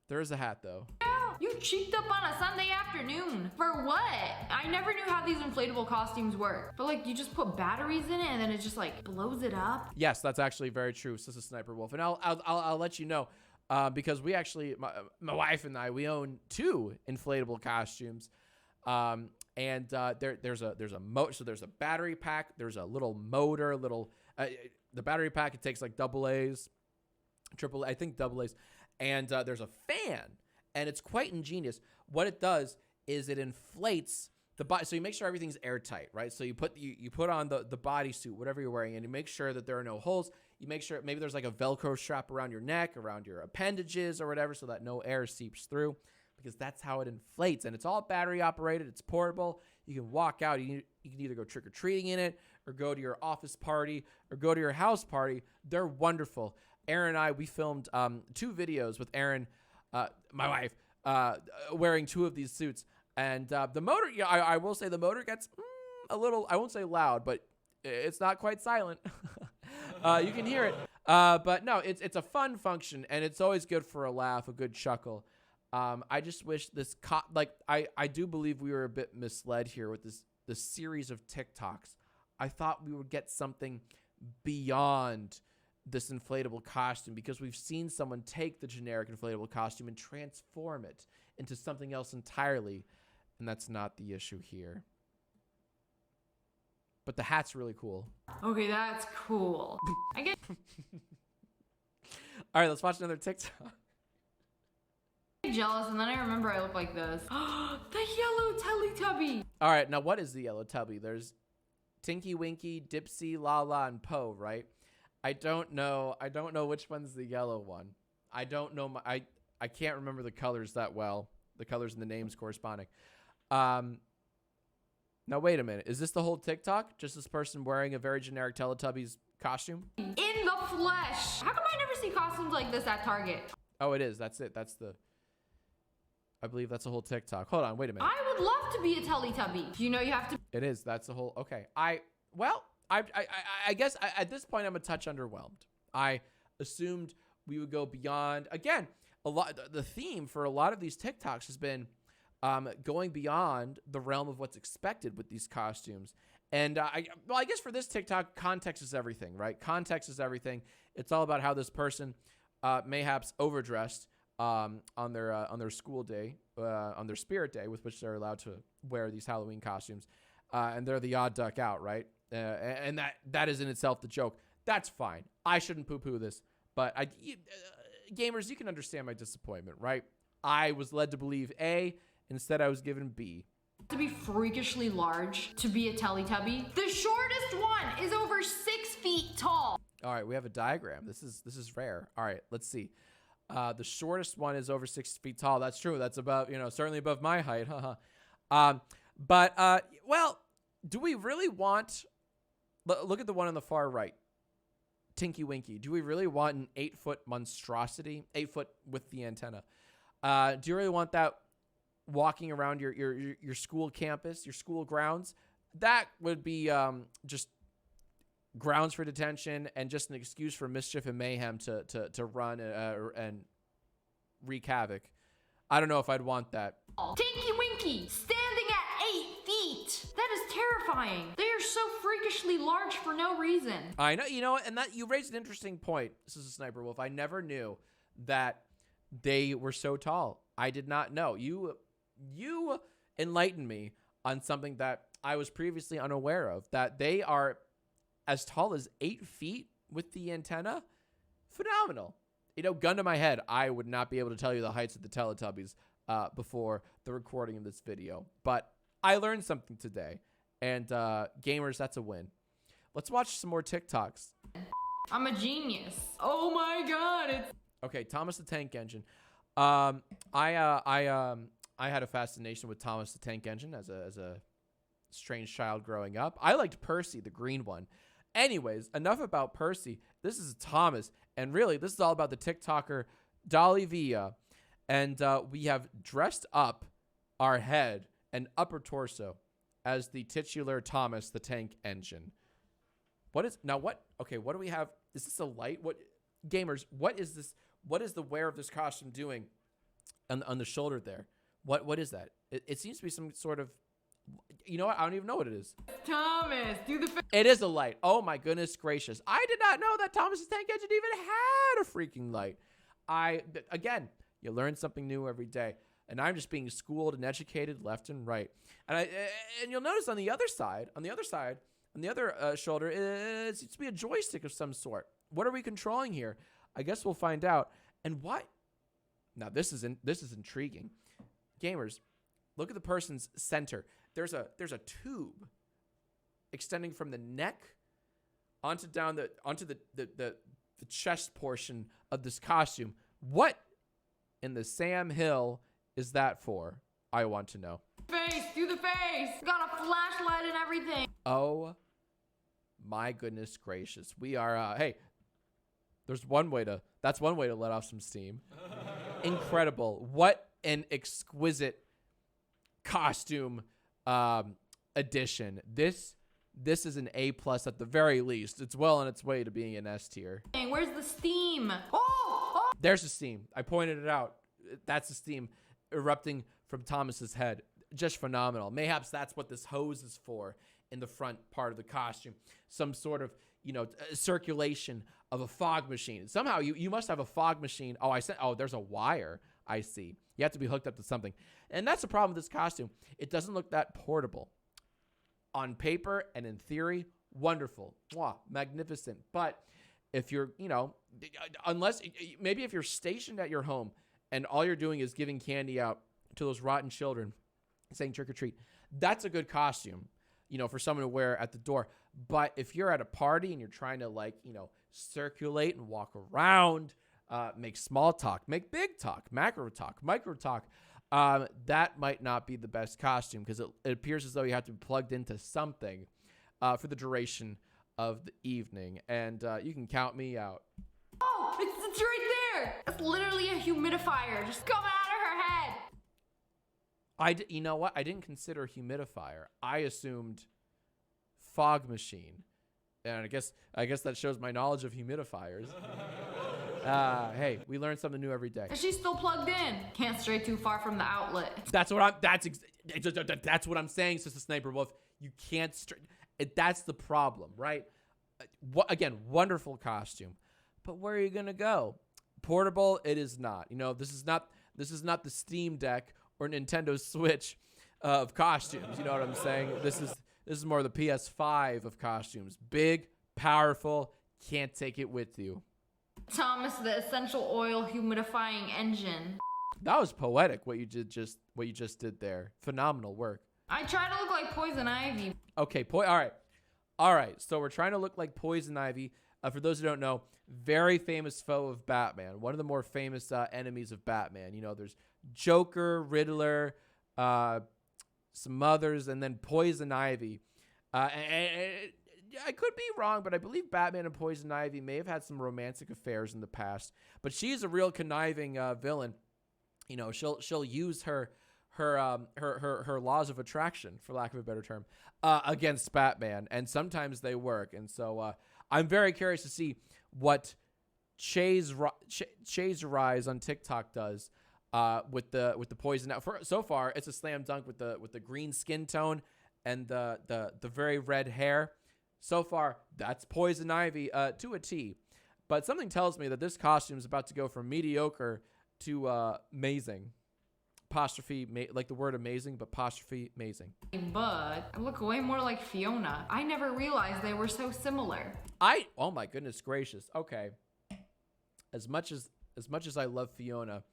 There is a hat though.
You cheeked up on a Sunday afternoon. For what? I never knew how these inflatable costumes work. But like, you just put batteries in it and then it just like blows it up.
Yes, that's actually very true. This is Sniper Wolf, and I'll let you know, because we actually, my wife and I, we own 2 inflatable costumes, and there's a battery pack, there's a little motor, the battery pack, it takes like AA's, I think AA's, and there's a fan. And it's quite ingenious. What it does is it inflates the body. So you make sure everything's airtight, right? So you put on the bodysuit, whatever you're wearing, and you make sure that there are no holes. You make sure maybe there's like a Velcro strap around your neck, around your appendages or whatever, so that no air seeps through, because that's how it inflates. And it's all battery operated. It's portable. You can walk out. You can either go trick-or-treating in it, or go to your office party, or go to your house party. They're wonderful. Aaron and I, we filmed 2 videos with Aaron, my wife, wearing 2 of these suits, and the motor, I will say the motor gets a little, I won't say loud, but it's not quite silent. You can hear it, but no, it's a fun function, and it's always good for a laugh, a good chuckle. I just wish this I do believe we were a bit misled here with this series of TikToks. I thought we would get something beyond this inflatable costume, because we've seen someone take the generic inflatable costume and transform it into something else entirely, and that's not the issue here. But the hat's really cool.
Okay, that's cool. I get
All right, let's watch another TikTok.
jealous, and then I remember I look like this. The yellow Teletubby.
All right, now what is the yellow tubby? There's Tinky Winky, Dipsy, Lala, and Poe, right? I don't know which one's the yellow one. I don't know. I can't remember the colors that well. The colors and the names corresponding. Now, wait a minute. Is this the whole TikTok? Just this person wearing a very generic Teletubbies costume?
In the flesh. How come I never see costumes like this at Target?
Oh, it is. That's it. I believe that's the whole TikTok. Hold on. Wait a minute.
I would love to be a Teletubby. You know you have to.
It is. That's the whole. Okay. I guess at this point I'm a touch underwhelmed. I assumed we would go beyond. Again, the theme for a lot of these TikToks has been going beyond the realm of what's expected with these costumes. And I guess for this TikTok, context is everything, right? Context is everything. It's all about how this person mayhaps overdressed on their school day, on their spirit day, with which they're allowed to wear these Halloween costumes, and they're the odd duck out, right? And that is in itself the joke. That's fine. I shouldn't poo-poo this, but gamers, you can understand my disappointment, right? I was led to believe A, instead I was given B.
To be freakishly large to be a Teletubby. The shortest one is over 6 feet tall.
All right, we have a diagram. This is rare. All right, let's see. The shortest one is over 6 feet tall. That's true. That's about, certainly above my height. Well, do we really want? Look at the one on the far right, Tinky Winky. Do we really want an 8-foot monstrosity, 8 foot with the antenna? Do you really want that walking around your school campus, your school grounds? That would be just grounds for detention and just an excuse for mischief and mayhem to run and wreak havoc. I don't know if I'd want that.
Tinky Winky standing at 8 feet. That is terrifying. They are so freakishly large for no reason.
I know, and that you raised an interesting point. This is a Sniper Wolf. I never knew that they were so tall. I did not know. You enlightened me on something that I was previously unaware of, that they are as tall as 8 feet with the antenna. Phenomenal. You know, gun to my head, I would not be able to tell you the heights of the Teletubbies before the recording of this video. But I learned something today. And gamers, that's a win. Let's watch some more TikToks.
I'm a genius. Oh my god, it's
Okay, Thomas the Tank Engine. I had a fascination with Thomas the Tank Engine as a strange child growing up. I liked Percy, the green one. Anyways, enough about Percy. This is Thomas, and really, this is all about the TikToker Dolly Villa, and we have dressed up our head and upper torso as the titular Thomas the Tank Engine. What is now? What? Okay, what do we have? Is this a light? What, gamers? What is this? What is the wear of this costume doing on the shoulder there? What is that? It seems to be some sort of. You know what? I don't even know what it is.
Thomas. Do the
It is a light. Oh my goodness gracious! I did not know that Thomas the Tank Engine even had a freaking light. Again, you learn something new every day, and I'm just being schooled and educated left and right. And you'll notice on the other side, on the other shoulder, it seems to be a joystick of some sort. What are we controlling here? I guess we'll find out. And what? Now this is intriguing. Gamers, look at the person's center. There's a tube extending from the neck onto the chest portion of this costume. What in the Sam Hill is that for? I want to know.
face. Do the face. Got a flashlight and everything.
Oh my goodness gracious. We are hey, that's one way to let off some steam. Incredible. What an exquisite costume addition. This is an A+ at the very least. It's well on its way to being an S tier.
Where's the steam? Oh!
There's the steam. I pointed it out. That's the steam erupting from Thomas's head. Just phenomenal. Mayhaps that's what this hose is for in the front part of the costume. Some sort of, circulation of a fog machine. Somehow you must have a fog machine. Oh, there's a wire. I see. You have to be hooked up to something. And that's the problem with this costume. It doesn't look that portable. On paper and in theory, wonderful. Mwah, magnificent. But if you're, maybe if you're stationed at your home and all you're doing is giving candy out to those rotten children, saying trick or treat, that's a good costume, for someone to wear at the door. But if you're at a party and you're trying to circulate and walk around, make small talk, make big talk, macro talk, micro talk, that might not be the best costume because it appears as though you have to be plugged into something for the duration of the evening. And you can count me out.
Oh, it's right there. It's literally a humidifier just coming out of her head.
You know what? I didn't consider humidifier. I assumed fog machine. And I guess that shows my knowledge of humidifiers. Hey, we learn something new every day.
And she's still plugged in. Can't stray too far from the outlet.
That's what I'm saying, Sister Sniper Wolf. You can't that's the problem, right? Again, wonderful costume. But where are you going to go? Portable, it is not. This is not the Steam Deck or Nintendo Switch of costumes. You know what I'm saying? This is more the PS5 of costumes. Big, powerful, can't take it with you.
Thomas the essential oil humidifying engine.
That was poetic what you just did there. Phenomenal work.
I try to look like Poison Ivy.
Okay, all right. So we're trying to look like Poison Ivy. For those who don't know, very famous foe of Batman. One of the more famous enemies of Batman. There's Joker, Riddler, some others, and then Poison Ivy. And I could be wrong, but I believe Batman and Poison Ivy may have had some romantic affairs in the past. But she's a real conniving villain. She'll use her laws of attraction, for lack of a better term, against Batman, and sometimes they work. And so I'm very curious to see what Chase Rise on TikTok does with the poison. Now, so far, it's a slam dunk with the green skin tone and the very red hair. So far, that's Poison Ivy to a T. But something tells me that this costume is about to go from mediocre to amazing. apostrophe, like the word amazing, but apostrophe amazing.
But I look way more like Fiona. I never realized they were so similar.
Oh my goodness gracious. Okay. As much as I love Fiona,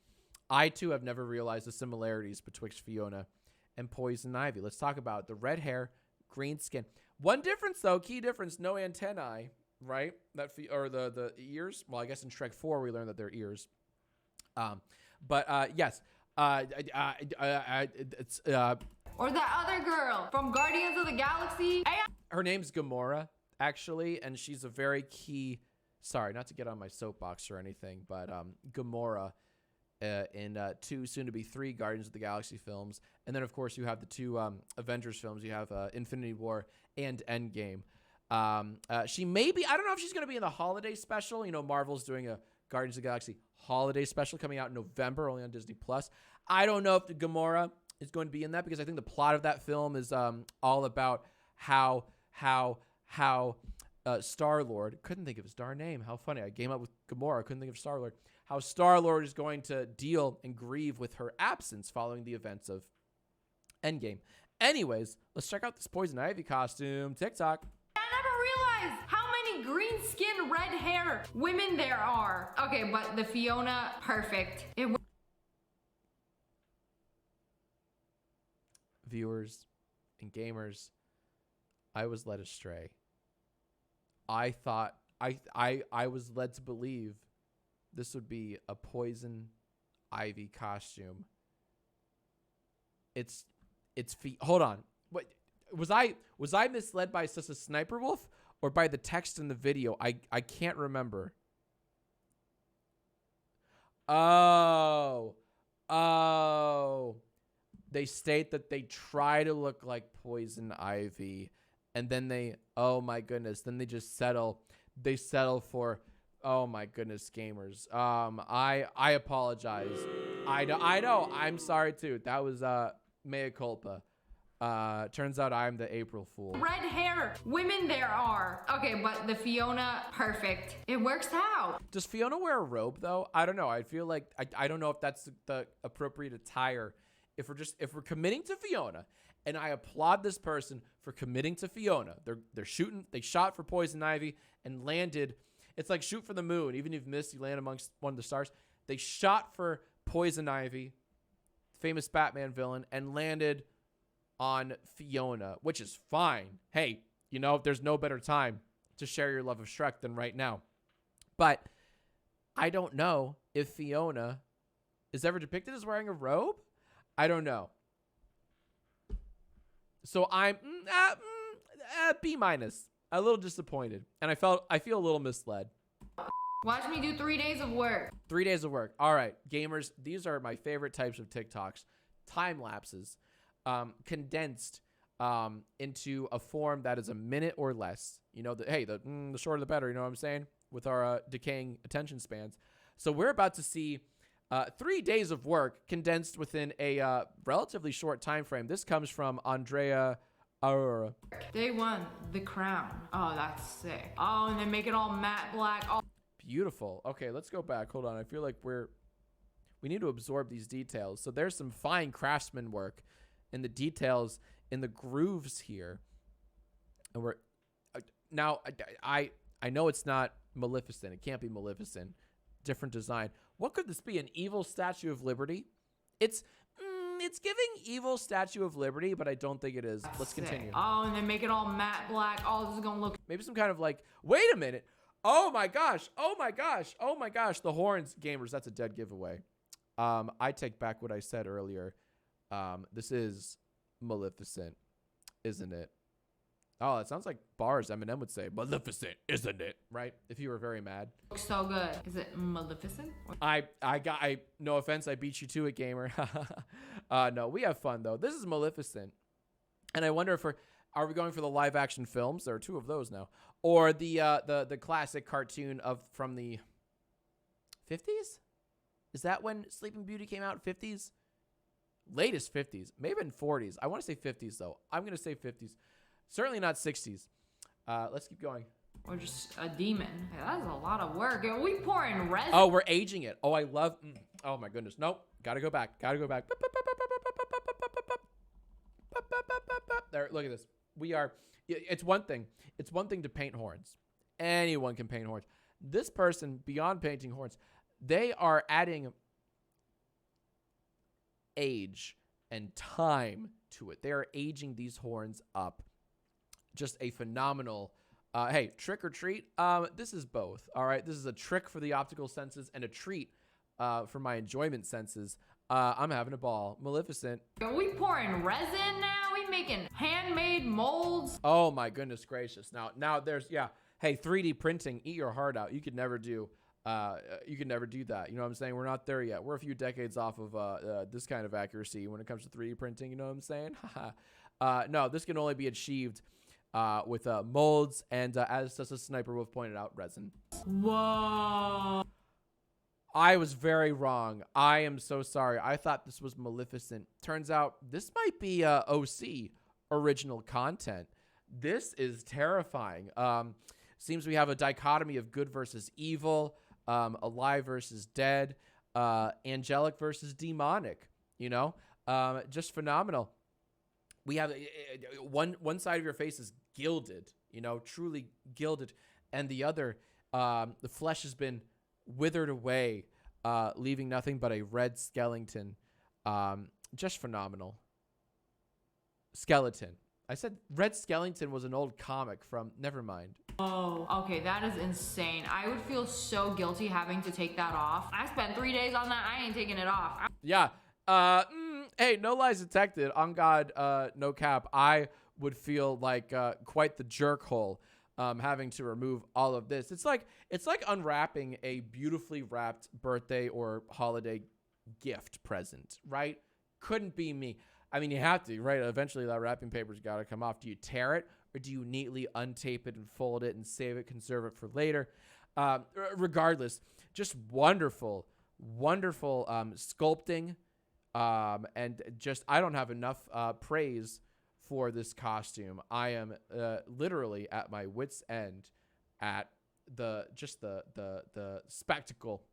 I too have never realized the similarities betwixt Fiona and Poison Ivy. Let's talk about it. The red hair, green skin. One difference though, key difference, no antennae, right? Or the ears. Well, I guess in Shrek 4 we learned that they're ears. Yes. It's
Or that other girl from Guardians of the Galaxy.
her name's Gamora, actually, and she's a very key. Sorry, not to get on my soapbox or anything, but Gamora in 2, soon to be 3 Guardians of the Galaxy films, and then of course you have the 2 Avengers films. You have Infinity War and Endgame. She may be. I don't know if she's going to be in the holiday special. You know, Marvel's doing a Guardians of the Galaxy holiday special coming out in November, only on Disney Plus. I don't know if the Gamora is going to be in that because I think the plot of that film is all about how Star-Lord, couldn't think of his darn name. How funny. I came up with Gamora, couldn't think of Star-Lord. How Star-Lord is going to deal and grieve with her absence following the events of Endgame. Anyways, let's check out this Poison Ivy costume. TikTok.
I never realized how many green skin, red hair women there are. Okay, but the Fiona, perfect.
Viewers and gamers, I was led astray. I thought I was led to believe this would be a Poison Ivy costume. Hold on. What was I misled by Sissa Sniper Wolf or by the text in the video? I can't remember. Oh. They state that they try to look like Poison Ivy, and then oh my goodness, then they just settle for, oh my goodness, gamers. I apologize. I know. I'm sorry too. That was mea culpa. Turns out I'm the April Fool.
Red hair women there are. Okay, but the Fiona, perfect. It works out.
Does Fiona wear a robe though? I don't know. I feel like I don't know if that's the appropriate attire. If we're committing to Fiona, and I applaud this person for committing to Fiona. They shot for Poison Ivy and landed. It's like shoot for the moon. Even if you miss, you land amongst one of the stars. They shot for Poison Ivy, famous Batman villain, and landed on Fiona, which is fine. Hey, you know, there's no better time to share your love of Shrek than right now. But I don't know if Fiona is ever depicted as wearing a robe. I don't know. So I'm B-. A little disappointed. And I feel a little misled.
Watch me do 3 days of work.
3 days of work. All right, gamers, these are my favorite types of TikToks. Time lapses, condensed into a form that is a minute or less. You know, the shorter the better, you know what I'm saying? With our decaying attention spans. So we're about to see 3 days of work condensed within a relatively short time frame. This comes from Andrea Aurora.
Day 1, the crown. Oh, that's sick. Oh, and they make it all matte black. Oh.
Beautiful. Okay, let's go back. Hold on. I feel like we need to absorb these details. So there's some fine craftsman work in the details, in the grooves here. And we're now I know it's not Maleficent. It can't be Maleficent. Different design. What could this be? An evil Statue of Liberty? It's giving evil Statue of Liberty, but I don't think it is. Let's continue.
Oh, and they make it all matte black. Oh, this is gonna look.
Maybe some kind of like, wait a minute. Oh my gosh. Oh my gosh. Oh my gosh. The horns, gamers, that's a dead giveaway. I take back what I said earlier. This is Maleficent, isn't it? Oh, it sounds like bars Eminem would say. Maleficent, isn't it? Right? If you were very mad.
Looks so good. Is it Maleficent?
No offense, I beat you to it, gamer. No, we have fun though. This is Maleficent. And I wonder if are we going for the live action films? There are 2 of those now. Or the classic cartoon from the 50s? Is that when Sleeping Beauty came out? 50s? Latest 50s. Maybe in 40s. I want to say 50s though. I'm going to say 50s. Certainly not 60s. Let's keep going.
Or just a demon. Hey, that's a lot of work. Are we pouring resin?
Oh, we're aging it. Oh, I love. Oh my goodness. Nope. Gotta go back. There, look at this. It's one thing. It's one thing to paint horns. Anyone can paint horns. This person, beyond painting horns, they are adding age and time to it. They are aging these horns up. Just a phenomenal, hey, trick or treat. This is both, all right? This is a trick for the optical senses and a treat for my enjoyment senses. I'm having a ball. Maleficent.
Are we pouring resin now? We making handmade molds?
Oh my goodness gracious. Now there's, yeah. Hey, 3D printing, eat your heart out. You could never do that. You know what I'm saying? We're not there yet. We're a few decades off of this kind of accuracy when it comes to 3D printing. You know what I'm saying? No, this can only be achieved with molds and, as Sniper Wolf pointed out, resin.
Whoa.
I was very wrong. I am so sorry. I thought this was Maleficent. Turns out this might be OC, original content. This is terrifying. Seems we have a dichotomy of good versus evil, alive versus dead, angelic versus demonic, you know? Just phenomenal. We have one side of your face is gilded, you know, truly gilded, and the other, the flesh has been withered away, leaving nothing but a red skeleton. Just phenomenal. Skeleton. I said Red Skellington was an old comic from, never mind.
Oh, okay, that is insane. I would feel so guilty having to take that off. I spent 3 days on that. I ain't taking it off.
Yeah. Hey, no lies detected. On God, no cap. I would feel like quite the jerk hole having to remove all of this. It's like unwrapping a beautifully wrapped birthday or holiday gift present, right? Couldn't be me. I mean, you have to, right? Eventually that wrapping paper's got to come off. Do you tear it, or do you neatly untape it and fold it and save it, conserve it for later? Regardless, just wonderful sculpting. And just, I don't have enough praise for this costume. I am literally at my wit's end at the spectacle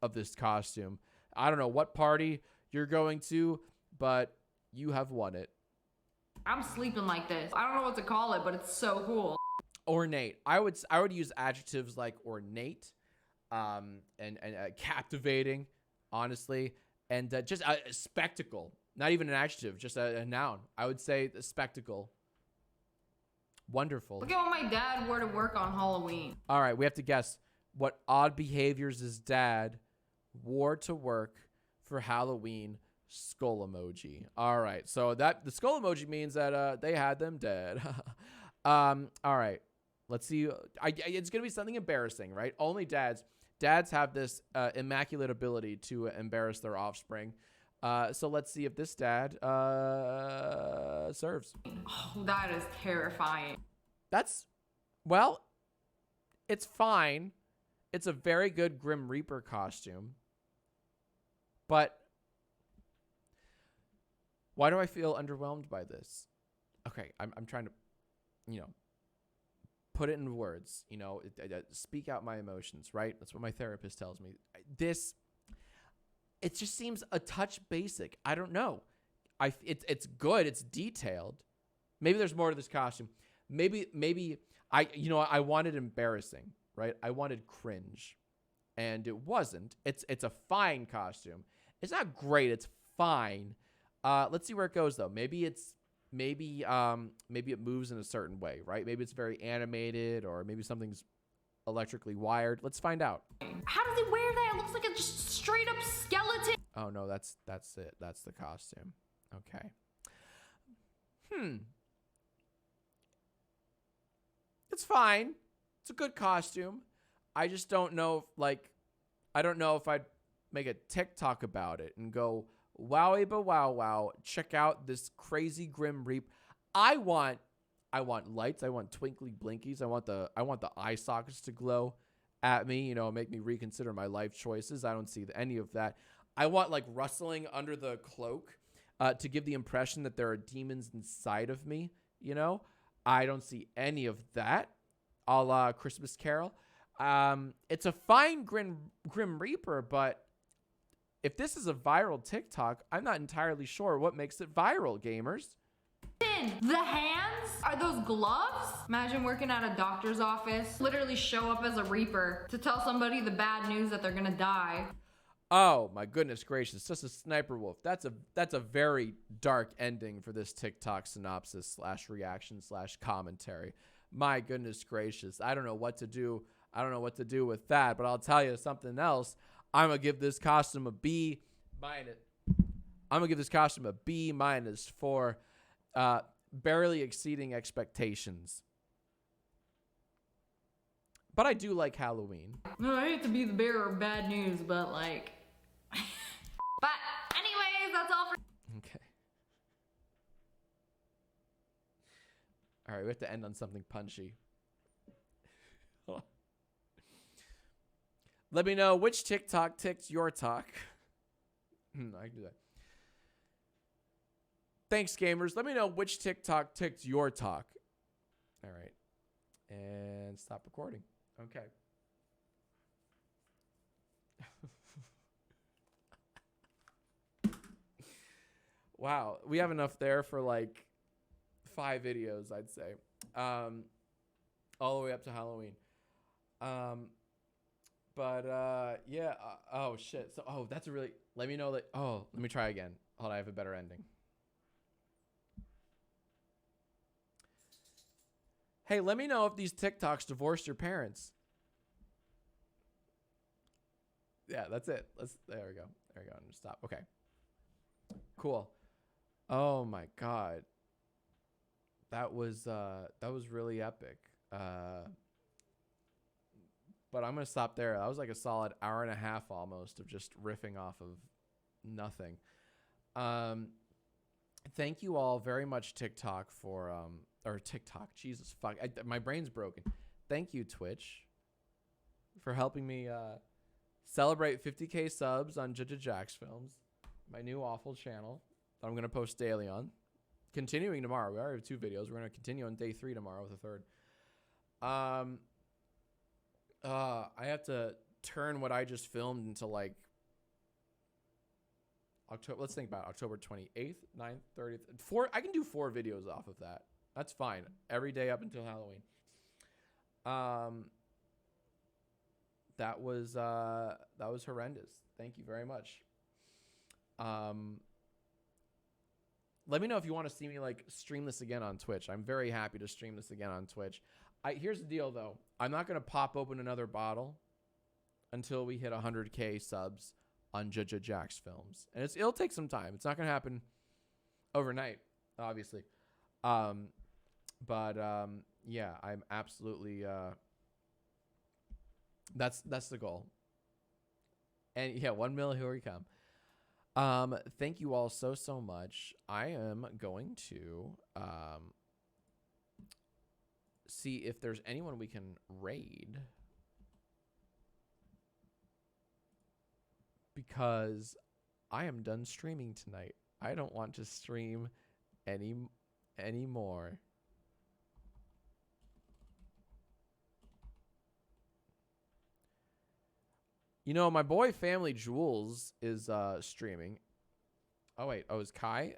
of this costume. I don't know what party you're going to, but you have won it.
I'm sleeping like this. I don't know what to call it, but it's so cool.
Ornate. I would use adjectives like ornate, and captivating, honestly, and just a spectacle. Not even an adjective, just a noun. I would say the spectacle. Wonderful.
Look at what my dad wore to work on Halloween.
All right, we have to guess what odd behaviors his dad wore to work for Halloween. Skull emoji. All right, so that the skull emoji means that they had them dead. All right, let's see. It's gonna be something embarrassing, right? Only dads have this immaculate ability to embarrass their offspring. So let's see if this dad serves.
Oh, that is terrifying.
Well, it's fine. It's a very good Grim Reaper costume. But why do I feel underwhelmed by this? Okay, I'm trying to, put it in words, speak out my emotions, right? That's what my therapist tells me. It just seems a touch basic. I don't know. It's good. It's detailed. Maybe there's more to this costume. Maybe I wanted embarrassing, right? I wanted cringe, and it wasn't. It's a fine costume. It's not great. It's fine. Let's see where it goes though. Maybe it moves in a certain way, right? Maybe it's very animated, or maybe something's electrically wired. Let's find out.
How does he wear that? It looks like a just straight up skeleton.
Oh no, that's it. That's the costume. Okay. It's fine. It's a good costume. I just don't know I don't know if I'd make a TikTok about it and go, wowie ba wow, check out this crazy Grim Reap. I want lights. I want twinkly blinkies. I want the eye sockets to glow at me, make me reconsider my life choices. I don't see any of that. I want rustling under the cloak to give the impression that there are demons inside of me, I don't see any of that, a la Christmas Carol. It's a fine Grim Reaper, but If this is a viral TikTok, I'm not entirely sure what makes it viral, gamers.
The hands? Are those gloves? Imagine working at a doctor's office. Literally show up as a reaper to tell somebody the bad news that they're gonna die.
Oh my goodness gracious, just a sniper wolf. That's a very dark ending for this TikTok synopsis / reaction / commentary. My goodness gracious. I don't know what to do. I don't know what to do with that, but I'll tell you something else. I'm gonna give this costume a B-. I'm gonna give this costume a B- for barely exceeding expectations. But I do like Halloween.
No, I hate to be the bearer of bad news, but like... But anyways, that's all for...
Okay. All right, we have to end on something punchy. Let me know which TikTok ticked your talk. I can do that. Thanks, gamers. Let me know which TikTok ticked your talk. All right. And stop recording. Okay. Wow. We have enough there for like 5 videos, I'd say. All the way up to Halloween. Yeah. Oh, shit. So, that's a really... Let me know that... Oh, let me try again. Hold on, I have a better ending. Hey, let me know if these TikToks divorced your parents. Yeah, that's it. There we go. There we go. I'm gonna stop. Okay. Cool. Oh my God. That was really epic. But I'm gonna stop there. That was like a solid hour and a half almost of just riffing off of nothing. Thank you all very much, TikTok, for or TikTok. Jesus fuck, my brain's broken. Thank you, Twitch, for helping me celebrate 50K subs on JJJacksfilms, my new awful channel that I'm gonna post daily on. Continuing tomorrow. We already have 2 videos. We're gonna continue on day 3 tomorrow with a 3rd. I have to turn what I just filmed into like October. Let's think about it. October 28th, 9th, 30th. 4. I can do 4 videos off of that. That's fine. Every day up until Halloween. That was horrendous. Thank you very much. Let me know if you want to see me like stream this again on Twitch. I'm very happy to stream this again on Twitch. Here's the deal though. I'm not gonna pop open another bottle until we hit 100K subs on Jacksfilms, and it'll take some time. It's not gonna happen overnight, obviously. Yeah, I'm absolutely. That's the goal. And yeah, 1 mil, here we come. Thank you all so much. I am going to see if there's anyone we can raid, because I am done streaming tonight. I don't want to stream anymore. You know, my boy Family Jewels is streaming. Oh wait, is Kai?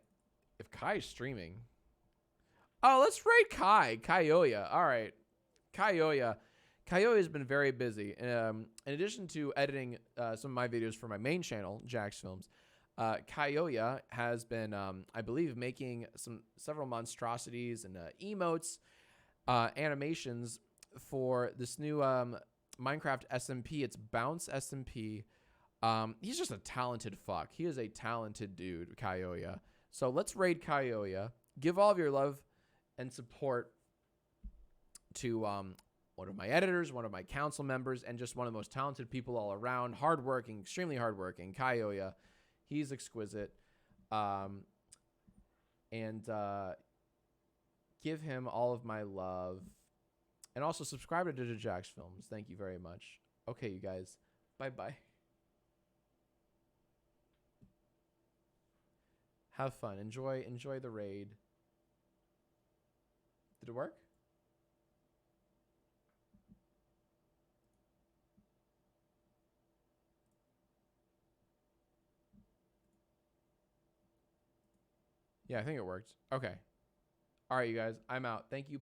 If Kai's streaming, let's raid Kai. Kaioya. All right, Kaioya. Kaioya has been very busy. In addition to editing some of my videos for my main channel, Jacksfilms, Kaioya has been, I believe, making several monstrosities and emotes, animations for this new Minecraft SMP. It's Bounce SMP. He's just a talented fuck. He is a talented dude, Kaioya. So let's raid Kaioya. Give all of your love and support to one of my editors, one of my council members, and just one of the most talented people all around. Hardworking, extremely hardworking, Kaioya. He's exquisite. And give him all of my love. And also subscribe to Jacksfilms. Thank you very much. Okay, you guys. Bye-bye. Have fun. Enjoy the raid. Did it work? Yeah, I think it worked. Okay. All right, you guys. I'm out. Thank you.